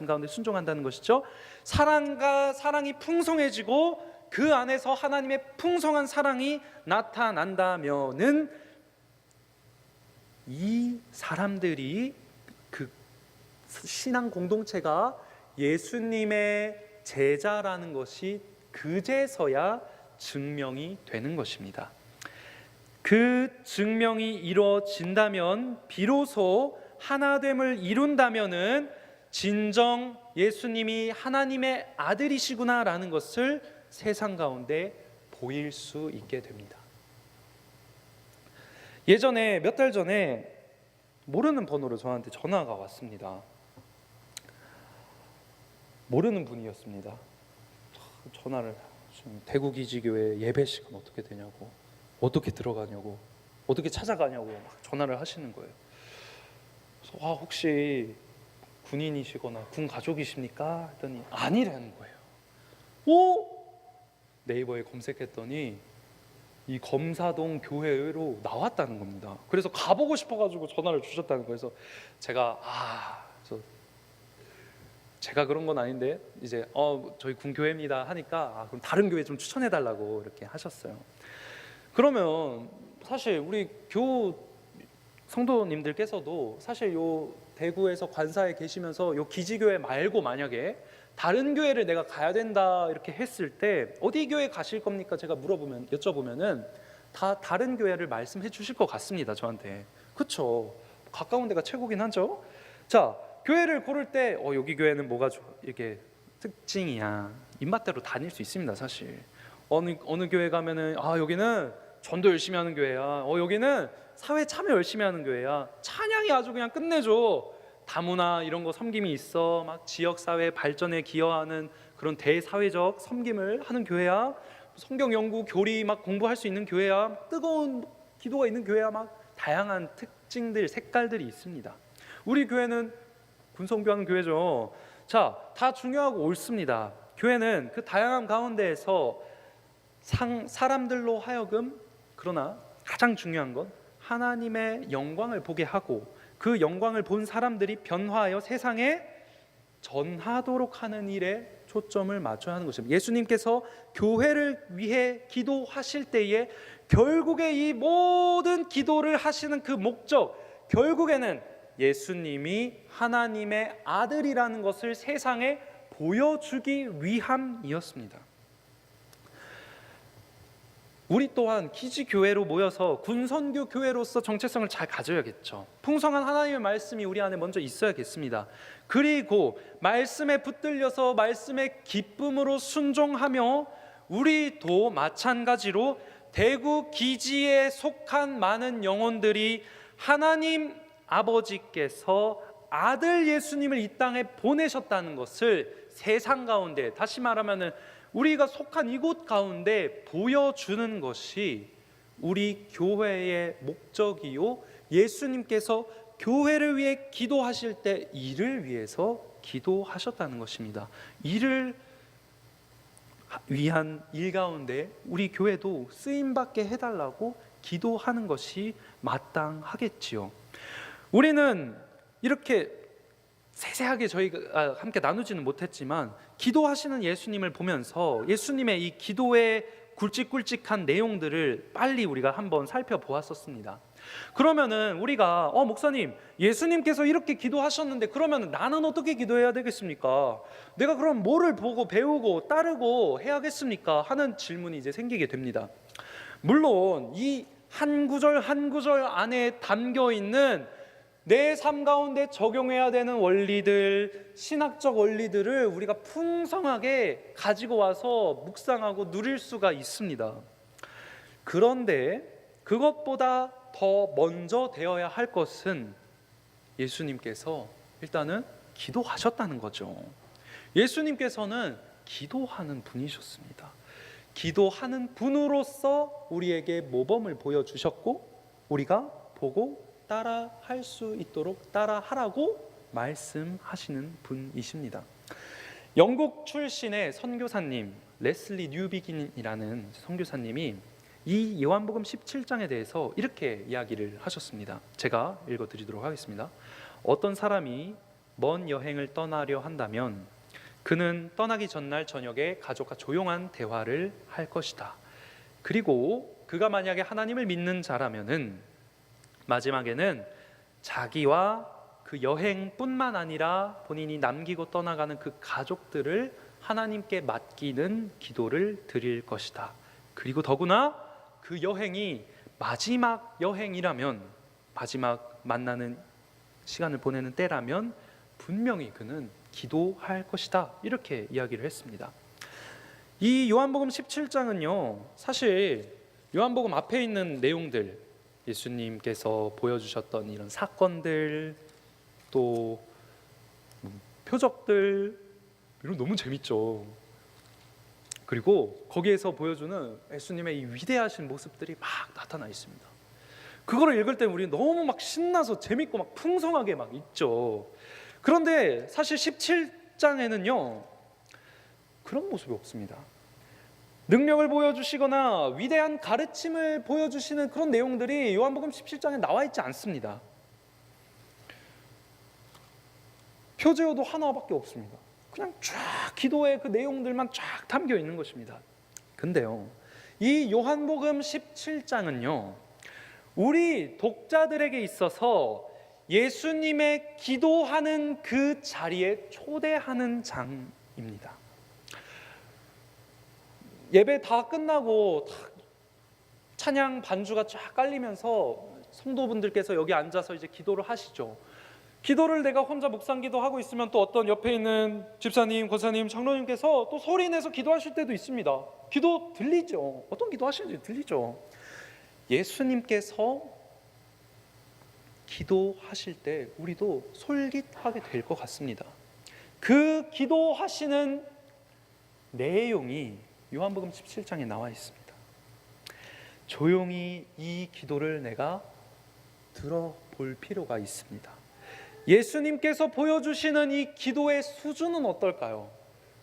가운데 순종한다는 것이죠. 사랑이 풍성해지고 그 안에서 하나님의 풍성한 사랑이 나타난다면은 이 사람들이, 그 신앙 공동체가 예수님의 제자라는 것이 그제서야 증명이 되는 것입니다. 그 증명이 이루어진다면, 비로소 하나됨을 이룬다면은 진정 예수님이 하나님의 아들이시구나라는 것을 세상 가운데 보일 수 있게 됩니다. 예전에 몇 달 전에 모르는 번호로 저한테 전화가 왔습니다. 모르는 분이었습니다. 전화를, 대구 기지교회 예배 시간 어떻게 되냐고, 어떻게 들어가냐고, 어떻게 찾아가냐고 막 전화를 하시는 거예요. 그래서 혹시 군인이시거나 군 가족이십니까? 했더니 아니라는 거예요. 오? 네이버에 검색했더니 이 검사동 교회로 나왔다는 겁니다. 그래서 가보고 싶어가지고 전화를 주셨다는 거예요. 그래서 제가 그런 건 아닌데 이제 저희 군교회입니다 하니까 그럼 다른 교회 좀 추천해달라고 이렇게 하셨어요. 그러면 사실 우리 성도님들께서도 사실 요 대구에서 관사에 계시면서 요 기지교회 말고 만약에 다른 교회를 내가 가야 된다 이렇게 했을 때 어디 교회 가실 겁니까? 제가 여쭤보면은 다 다른 교회를 말씀해 주실 것 같습니다. 저한테. 그렇죠. 가까운 데가 최고긴 하죠. 자, 교회를 고를 때 여기 교회는 뭐가 이렇게 특징이야, 입맛대로 다닐 수 있습니다. 사실 어느 교회 가면은 여기는 전도 열심히 하는 교회야, 여기는 사회 참여 열심히 하는 교회야, 찬양이 아주 그냥 끝내줘, 다문화 이런 거 섬김이 있어, 막 지역사회 발전에 기여하는 그런 대사회적 섬김을 하는 교회야, 성경 연구 교리 막 공부할 수 있는 교회야, 뜨거운 기도가 있는 교회야, 막 다양한 특징들, 색깔들이 있습니다. 우리 교회는 군성교하는 교회죠. 자, 다 중요하고 옳습니다. 교회는 그 다양한 가운데에서 사람들로 하여금, 그러나 가장 중요한 건 하나님의 영광을 보게 하고 그 영광을 본 사람들이 변화하여 세상에 전하도록 하는 일에 초점을 맞춰야 하는 것입니다. 예수님께서 교회를 위해 기도하실 때에 결국에 이 모든 기도를 하시는 그 목적, 결국에는 예수님이 하나님의 아들이라는 것을 세상에 보여주기 위함이었습니다. 우리 또한 기지교회로 모여서 군선교 교회로서 정체성을 잘 가져야겠죠. 풍성한 하나님의 말씀이 우리 안에 먼저 있어야겠습니다. 그리고 말씀에 붙들려서 말씀의 기쁨으로 순종하며 우리도 마찬가지로 대구 기지에 속한 많은 영혼들이 하나님 아버지께서 아들 예수님을 이 땅에 보내셨다는 것을 세상 가운데, 다시 말하면 우리가 속한 이곳 가운데 보여주는 것이 우리 교회의 목적이요, 예수님께서 교회를 위해 기도하실 때 이를 위해서 기도하셨다는 것입니다. 이를 위한 일 가운데 우리 교회도 쓰임받게 해달라고 기도하는 것이 마땅하겠지요. 우리는 이렇게 세세하게 저희가 함께 나누지는 못했지만 기도하시는 예수님을 보면서 예수님의 이 기도의 굵직굵직한 내용들을 빨리 우리가 한번 살펴보았었습니다. 그러면은 우리가 목사님, 예수님께서 이렇게 기도하셨는데 그러면 나는 어떻게 기도해야 되겠습니까? 내가 그럼 뭐를 보고 배우고 따르고 해야겠습니까? 하는 질문이 이제 생기게 됩니다. 물론 이 한 구절 한 구절 안에 담겨 있는 내 삶 가운데 적용해야 되는 원리들, 신학적 원리들을 우리가 풍성하게 가지고 와서 묵상하고 누릴 수가 있습니다. 그런데 그것보다 더 먼저 되어야 할 것은 예수님께서 일단은 기도하셨다는 거죠. 예수님께서는 기도하는 분이셨습니다. 기도하는 분으로서 우리에게 모범을 보여주셨고 우리가 보고 따라 할 수 있도록 따라하라고 말씀하시는 분이십니다. 영국 출신의 선교사님 레슬리 뉴비긴이라는 선교사님이 이 요한복음 17장에 대해서 이렇게 이야기를 하셨습니다. 제가 읽어드리도록 하겠습니다. 어떤 사람이 먼 여행을 떠나려 한다면 그는 떠나기 전날 저녁에 가족과 조용한 대화를 할 것이다. 그리고 그가 만약에 하나님을 믿는 자라면은 마지막에는 자기와 그 여행뿐만 아니라 본인이 남기고 떠나가는 그 가족들을 하나님께 맡기는 기도를 드릴 것이다. 그리고 더구나 그 여행이 마지막 여행이라면, 마지막 만나는 시간을 보내는 때라면 분명히 그는 기도할 것이다. 이렇게 이야기를 했습니다. 이 요한복음 17장은요, 사실 요한복음 앞에 있는 내용들, 예수님께서 보여주셨던 이런 사건들, 또 표적들, 이런 너무 재밌죠. 그리고 거기에서 보여주는 예수님의 이 위대하신 모습들이 막 나타나 있습니다. 그거를 읽을 때 우리 너무 막 신나서 재밌고 막 풍성하게 막 있죠. 그런데 사실 17장에는요 그런 모습이 없습니다. 능력을 보여주시거나 위대한 가르침을 보여주시는 그런 내용들이 요한복음 17장에 나와 있지 않습니다. 표제어도 하나밖에 없습니다. 그냥 쫙 기도의 그 내용들만 쫙 담겨 있는 것입니다. 근데요, 이 요한복음 17장은요 우리 독자들에게 있어서 예수님의 기도하는 그 자리에 초대하는 장입니다. 예배 다 끝나고 찬양 반주가 쫙 깔리면서 성도분들께서 여기 앉아서 이제 기도를 하시죠. 기도를 내가 혼자 묵상 기도하고 있으면 또 어떤 옆에 있는 집사님, 권사님, 장로님께서 또 소리 내서 기도하실 때도 있습니다. 기도 들리죠. 어떤 기도 하시는지 들리죠. 예수님께서 기도하실 때 우리도 솔깃하게 될 것 같습니다. 그 기도하시는 내용이 요한복음 17장에 나와 있습니다. 조용히 이 기도를 내가 들어볼 필요가 있습니다. 예수님께서 보여주시는 이 기도의 수준은 어떨까요?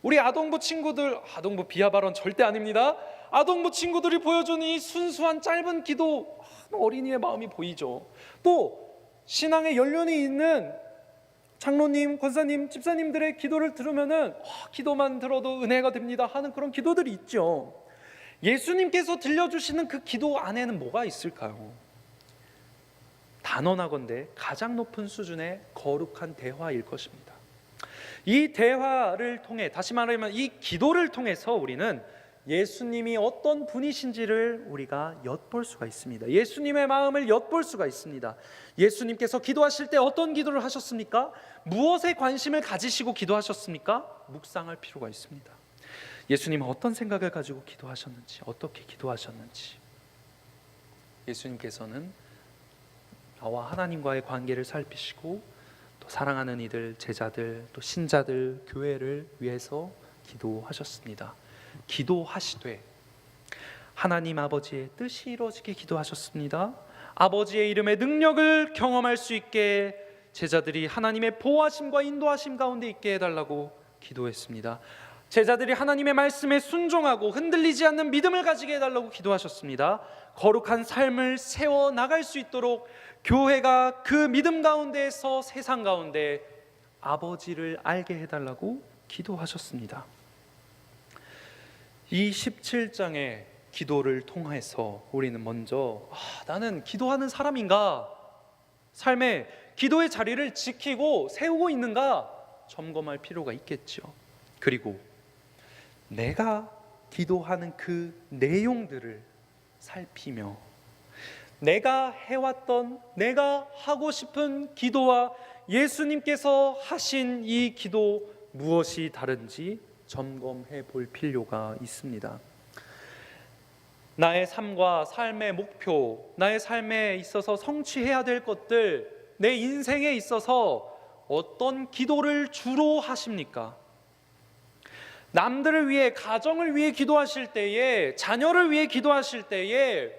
우리 아동부 친구들, 아동부 비하 발언 절대 아닙니다. 아동부 친구들이 보여주는 이 순수한 짧은 기도, 어린이의 마음이 보이죠. 또 신앙의 연륜이 있는 장로님, 권사님, 집사님들의 기도를 들으면은 기도만 들어도 은혜가 됩니다 하는 그런 기도들이 있죠. 예수님께서 들려주시는 그 기도 안에는 뭐가 있을까요? 단언하건대 가장 높은 수준의 거룩한 대화일 것입니다. 이 대화를 통해, 다시 말하면 이 기도를 통해서 우리는 예수님이 어떤 분이신지를 우리가 엿볼 수가 있습니다. 예수님의 마음을 엿볼 수가 있습니다. 예수님께서 기도하실 때 어떤 기도를 하셨습니까? 무엇에 관심을 가지시고 기도하셨습니까? 묵상할 필요가 있습니다. 예수님은 어떤 생각을 가지고 기도하셨는지, 어떻게 기도하셨는지. 예수님께서는 나와 하나님과의 관계를 살피시고 또 사랑하는 이들, 제자들, 또 신자들, 교회를 위해서 기도하셨습니다. 기도하시되 하나님 아버지의 뜻이 이루어지게 기도하셨습니다. 아버지의 이름의 능력을 경험할 수 있게 제자들이 하나님의 보호하심과 인도하심 가운데 있게 해달라고 기도했습니다. 제자들이 하나님의 말씀에 순종하고 흔들리지 않는 믿음을 가지게 해달라고 기도하셨습니다. 거룩한 삶을 세워 나갈 수 있도록 교회가 그 믿음 가운데에서 세상 가운데 아버지를 알게 해달라고 기도하셨습니다. 이 17장의 기도를 통해서 우리는 먼저 나는 기도하는 사람인가? 삶에 기도의 자리를 지키고 세우고 있는가? 점검할 필요가 있겠죠. 그리고 내가 기도하는 그 내용들을 살피며 내가 해왔던, 내가 하고 싶은 기도와 예수님께서 하신 이 기도 무엇이 다른지 점검해 볼 필요가 있습니다. 나의 삶과 삶의 목표, 나의 삶에 있어서 성취해야 될 것들, 내 인생에 있어서 어떤 기도를 주로 하십니까? 남들을 위해, 가정을 위해 기도하실 때에, 자녀를 위해 기도하실 때에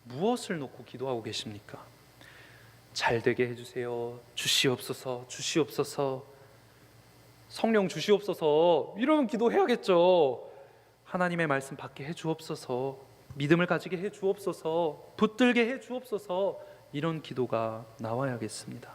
무엇을 놓고 기도하고 계십니까? 잘 되게 해주세요, 주시옵소서, 주시옵소서, 성령 주시옵소서, 이러면 기도해야겠죠. 하나님의 말씀 받게 해주옵소서, 믿음을 가지게 해주옵소서, 붙들게 해주옵소서, 이런 기도가 나와야겠습니다.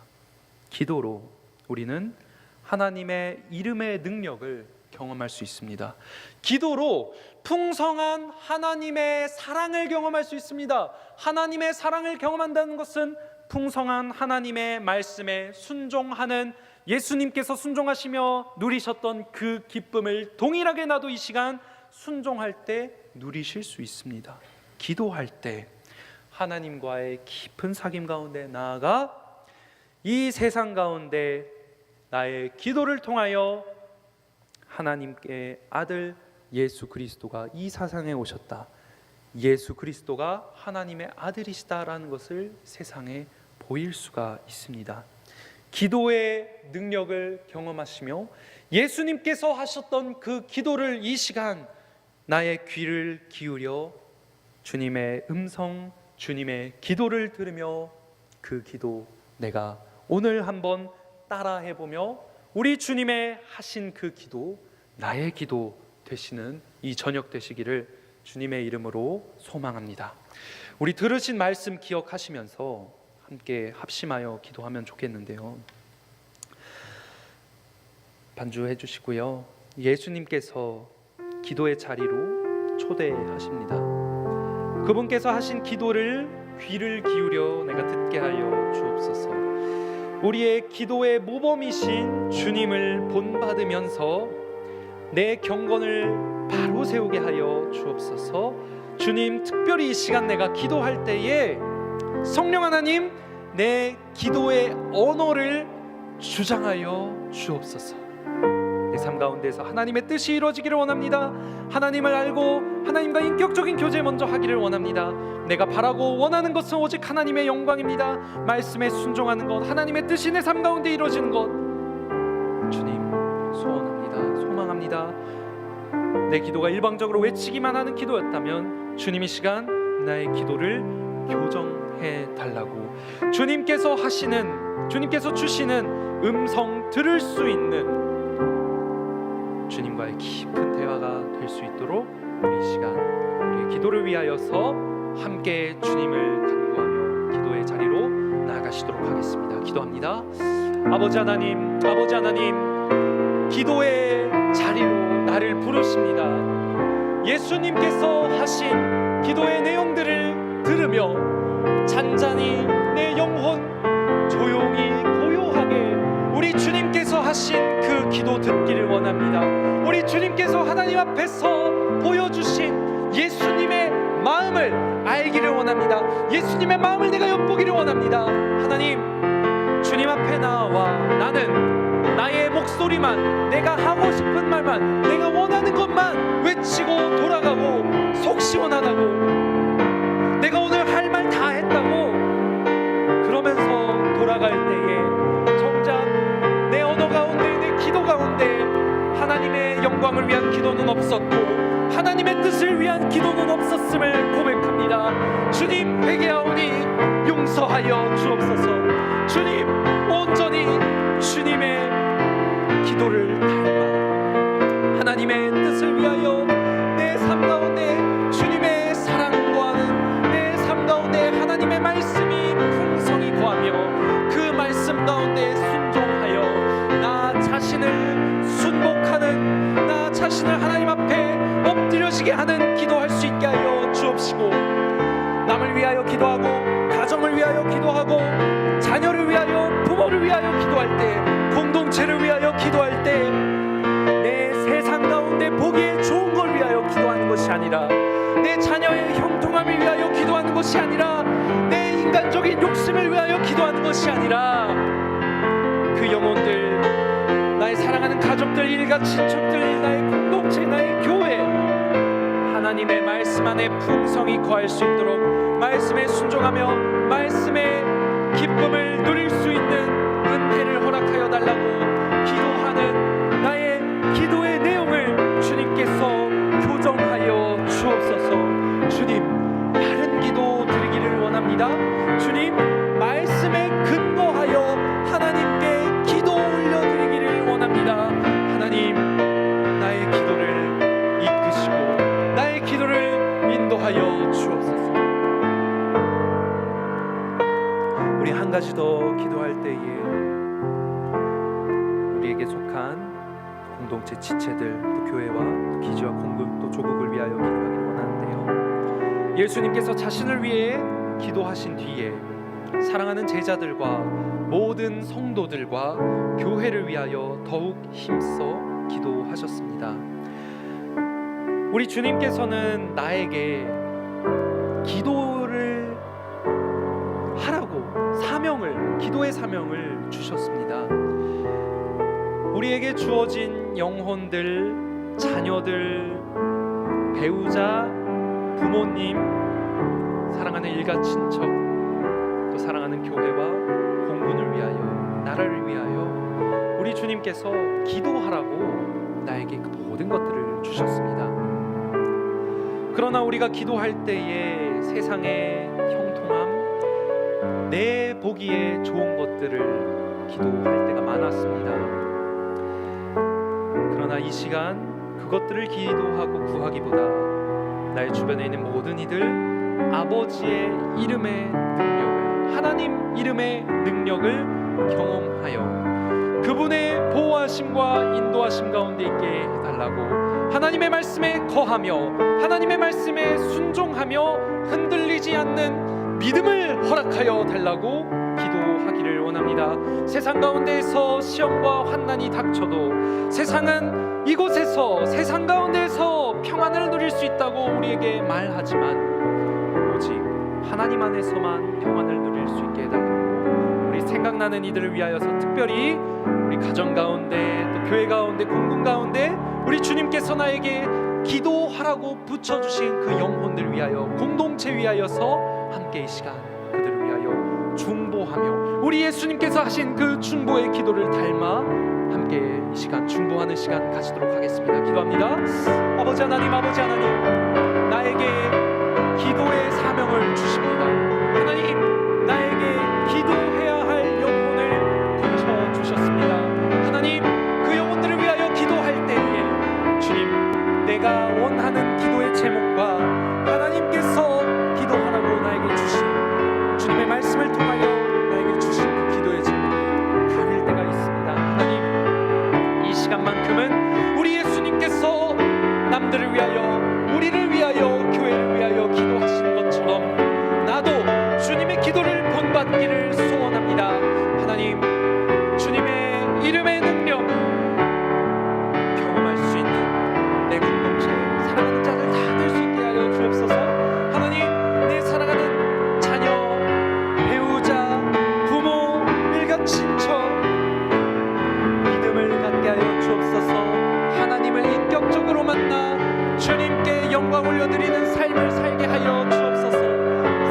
기도로 우리는 하나님의 이름의 능력을 경험할 수 있습니다. 기도로 풍성한 하나님의 사랑을 경험할 수 있습니다. 하나님의 사랑을 경험한다는 것은 풍성한 하나님의 말씀에 순종하는, 예수님께서 순종하시며 누리셨던 그 기쁨을 동일하게 나도 이 시간 순종할 때 누리실 수 있습니다. 기도할 때 하나님과의 깊은 사귐 가운데 나아가 이 세상 가운데 나의 기도를 통하여 하나님께 아들 예수 그리스도가 이 세상에 오셨다, 예수 그리스도가 하나님의 아들이시다라는 것을 세상에 보일 수가 있습니다. 기도의 능력을 경험하시며 예수님께서 하셨던 그 기도를 이 시간 나의 귀를 기울여 주님의 음성, 주님의 기도를 들으며 그 기도 내가 오늘 한번 따라해보며 우리 주님의 하신 그 기도 나의 기도 되시는 이 저녁 되시기를 주님의 이름으로 소망합니다. 우리 들으신 말씀 기억하시면서 함께 합심하여 기도하면 좋겠는데요. 반주해 주시고요. 예수님께서 기도의 자리로 초대하십니다. 그분께서 하신 기도를 귀를 기울여 내가 듣게 하여 주옵소서. 우리의 기도의 모범이신 주님을 본받으면서 내 경건을 바로 세우게 하여 주옵소서. 주님, 특별히 이 시간 내가 기도할 때에 성령 하나님, 내 기도의 언어를 주장하여 주옵소서. 내 삶 가운데서 하나님의 뜻이 이루어지기를 원합니다. 하나님을 알고 하나님과 인격적인 교제 먼저 하기를 원합니다. 내가 바라고 원하는 것은 오직 하나님의 영광입니다. 말씀에 순종하는 것, 하나님의 뜻이 내 삶 가운데 이루어지는 것 주님 소원합니다. 소망합니다. 내 기도가 일방적으로 외치기만 하는 기도였다면 주님 이 시간 나의 기도를 교정해 달라고, 주님께서 주시는 음성 들을 수 있는 주님과의 깊은 대화가 될 수 있도록 우리 이 시간 우리의 기도를 위하여서 함께 주님을 간구하며 기도의 자리로 나아가시도록 하겠습니다. 기도합니다. 아버지 하나님, 아버지 하나님, 기도의 자리로 나를 부르십니다. 예수님께서 하신 기도의 내용들을 들으며 잔잔히 내 영혼 조용히 고요하게 우리 주님께서 하신 그 기도 듣기를 원합니다. 우리 주님께서 하나님 앞에서 보여주신 예수님의 마음을 알기를 원합니다. 예수님의 마음을 내가 엿보기를 원합니다. 하나님, 주님 앞에 나와 나는 나의 목소리만, 내가 하고 싶은 말만, 내가 원하는 것만 외치고 돌아가고 속 시원하다고, 내가 오늘 할 말 다 했다고 그러면서 돌아갈 때에 정작 내 언어 가운데, 내 기도 가운데 하나님의 영광을 위한 기도는 없었고 하나님의 뜻을 위한 기도는 없었음을 고백합니다. 주님, 회개하오니 용서하여 주옵소서. 주님, 온전히 주님의 기도를 닮아 하나님의 뜻을 위하여 내 삶 가운데 주님의 사랑을 구하는 내 삶 가운데 하나님의 말씀이 풍성히 거하며 그 말씀 가운데 순종하여 나 자신을 순복하는 나 자신을 하나님 앞에 엎드려지게 하는 기도할 수 있게 하여 주옵시고, 남을 위하여 기도하고 가정을 위하여 기도하고 자녀를 위하여 부모를 위하여 기도할 때, 공동체를 위하여 기도할 때 내 세상 가운데 보기에 좋은 걸 위하여 기도하는 것이 아니라, 내 자녀의 형통함을 위하여 기도하는 것이 아니라, 내 인간적인 욕심을 위하여 기도하는 것이 아니라, 그 영혼들, 나의 사랑하는 가족들, 일가 친척들, 나의 공동체, 나의 교회, 하나님의 말씀 안에 풍성히 거할 수 있도록 말씀에 순종하며 말씀의 기쁨을 누릴 수 있는 은혜를 허락하여 달라고 기도하는 나의 기도의 내용을 주님께서 교정하여 주옵소서. 주님, 바른 기도 드리기를 원합니다. 주님, 말씀에 근거하여 하나님께 기도 올려드리기를 원합니다. 하나님, 나의 기도를 이끄시고 나의 기도를 인도하여 주옵소서. 우리 한 가지 더 기도할 때에 우리에게 속한 공동체 지체들, 또 교회와 또 기지와 공급, 또 조국을 위하여 기도하기를 원하는데요, 예수님께서 자신을 위해 기도하신 뒤에 사랑하는 제자들과 모든 성도들과 교회를 위하여 더욱 힘써 기도하셨습니다. 우리 주님께서는 나에게 기도를 하라고 기도의 사명을 주셨습니다. 우리에게 주어진 영혼들, 자녀들, 배우자, 부모님, 사랑하는 일가 친척, 또 사랑하는 교회와 공군을 위하여, 나라를 위하여 우리 주님께서 기도하라고 나에게 그 모든 것들을 주셨습니다. 그러나 우리가 기도할 때에 세상의 형통함, 내 보기에 좋은 것들을 기도할 때가 많았습니다. 그러나 이 시간 그것들을 기도하고 구하기보다 나의 주변에 있는 모든 이들, 아버지의 이름의 능력을, 하나님 이름의 능력을 경험하여 그분의 보호하심과 인도하심 가운데 있게 해달라고, 하나님의 말씀에 거하며 하나님의 말씀에 순종하며 흔들리지 않는 믿음을 허락하여 달라고 기도하기를 원합니다. 세상 가운데에서 시험과 환난이 닥쳐도 세상은 이곳에서, 세상 가운데에서 평안을 누릴 수 있다고 우리에게 말하지만 오직 하나님 안에서만 평안을 누릴 수 있게 해달라고, 우리 생각나는 이들을 위하여서 특별히 우리 가정 가운데, 또 교회 가운데, 공군 가운데 우리 주님께서 나에게 기도하라고 붙여주신 그 영혼들 위하여, 공동체 위하여서 함께 이 시간 그들을 위하여 중보하며 우리 예수님께서 하신 그 중보의 기도를 닮아 함께 이 시간 중보하는 시간 가지도록 하겠습니다. 기도합니다. 아버지 하나님, 아버지 하나님, 나에게 기도의 사명을 주십니다. 하나님, 나에게 기도해야 할 영혼을 붙여주셨습니다. 하나님, 그 영혼들을 위하여 기도할 때에 주님, 내가 원하는 기도의 제목과 하나님께서 기도하라고 나에게 주신 주님의 말씀을 통하여 나에게 주신 그 기도의 제목이 다를 때가 있습니다. 하나님, 이 시간만큼은 우리 예수님께서 남들을 위하여, 우리를 위하여, 교회를 위하여 기도하시는 것처럼 나도 주님의 기도를 본받기를 소원합니다. 하나님, 주님의 이름의 능력 경험할 수 있는 내 공동체, 사랑하는 자들 다 될 수 있게 하여 주옵소서. 하나님, 내 사랑하는 자녀, 배우자, 부모, 일가 친척 믿음을 갖게 하여 주옵소서. 하나님을 인격적으로 만나 주님께 영광 올려드리는 삶을 살게 하여 주옵소서.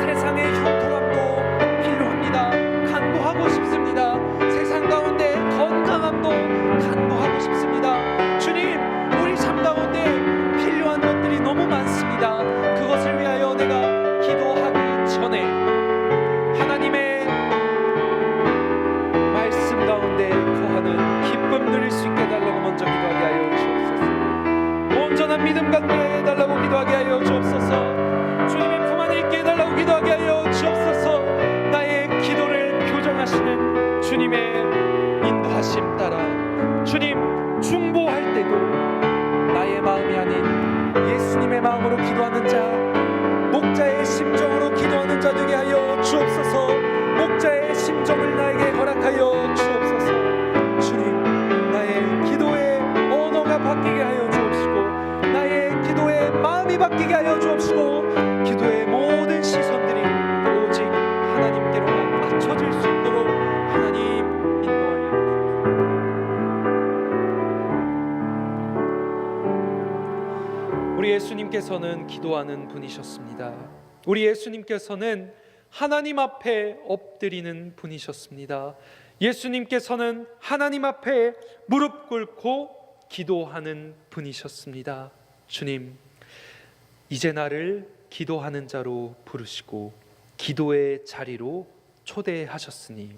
세상의 형통함도 필요합니다. 간구하고 싶습니다. 세상 가운데 건강함도 간구하고 싶습니다. 주님, 우리 삶 가운데 필요한 것들이 너무 많습니다. 그것을 위하여 내가 기도하기 전에 하나님의 말씀 가운데 거하는 기쁨 누릴 수 있게 해달라고 먼저 기도하게 하여 주옵소서. 온전한 믿음 갖게 해달라고 기도하게 하여 주옵소서. 주님의 품 안에 있게 해달라고 기도하게 하여 주옵소서. 나의 기도를 교정하시는 주님의 인도하심 따라 주님 중보할 때도 나의 마음이 아닌 예수님의 마음으로 기도하는 자, 목자의 심정으로 기도하는 자 되게 하여 주옵소서. 목자의 심정을 나에게 허락하여 주옵소서. 주님, 나의 기도의 언어가 바뀌게 하여 주옵시고, 나의 기도의 마음이 바뀌게 하여 주옵시고, 기도의 모든 시선들이 오직 하나님께로만 맞춰질 수 있도록 하나님 인도하여 주옵소서. 우리 예수님께서는 기도하는 분이셨습니다. 우리 예수님께서는 하나님 앞에 엎드리는 분이셨습니다. 예수님께서는 하나님 앞에 무릎 꿇고 기도하는 분이셨습니다. 주님, 이제 나를 기도하는 자로 부르시고 기도의 자리로 초대하셨으니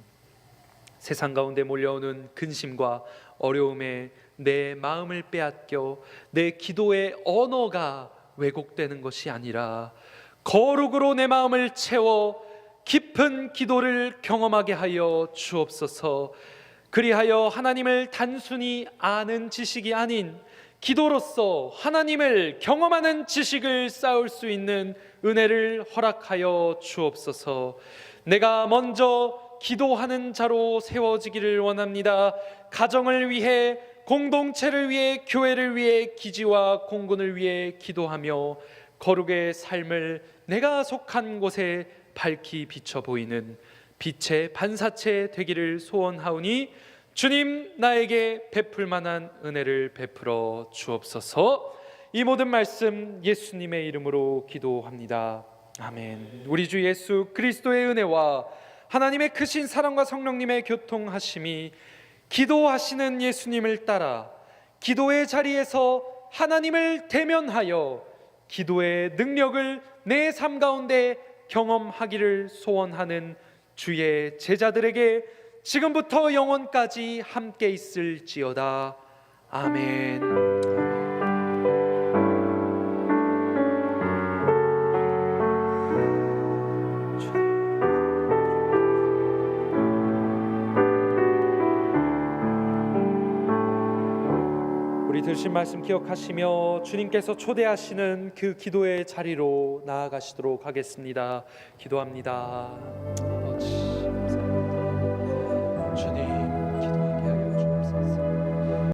세상 가운데 몰려오는 근심과 어려움에 내 마음을 빼앗겨 내 기도의 언어가 왜곡되는 것이 아니라 거룩으로 내 마음을 채워 깊은 기도를 경험하게 하여 주옵소서. 그리하여 하나님을 단순히 아는 지식이 아닌 기도로서 하나님을 경험하는 지식을 쌓을 수 있는 은혜를 허락하여 주옵소서. 내가 먼저 기도하는 자로 세워지기를 원합니다. 가정을 위해, 공동체를 위해, 교회를 위해, 기지와 공군을 위해 기도하며 거룩의 삶을 내가 속한 곳에 밝히 비춰 보이는 빛의 반사체 되기를 소원하오니 주님, 나에게 베풀 만한 은혜를 베풀어 주옵소서. 이 모든 말씀 예수님의 이름으로 기도합니다. 아멘. 우리 주 예수 그리스도의 은혜와 하나님의 크신 사랑과 성령님의 교통하심이 기도하시는 예수님을 따라 기도의 자리에서 하나님을 대면하여 기도의 능력을 내 삶 가운데 경험하기를 소원하는 주의 제자들에게 지금부터 영원까지 함께 있을지어다. 아멘. 우리 들으신 말씀 기억하시며 주님께서 초대하시는 그 기도의 자리로 나아가시도록 하겠습니다. 기도합니다. 아버지,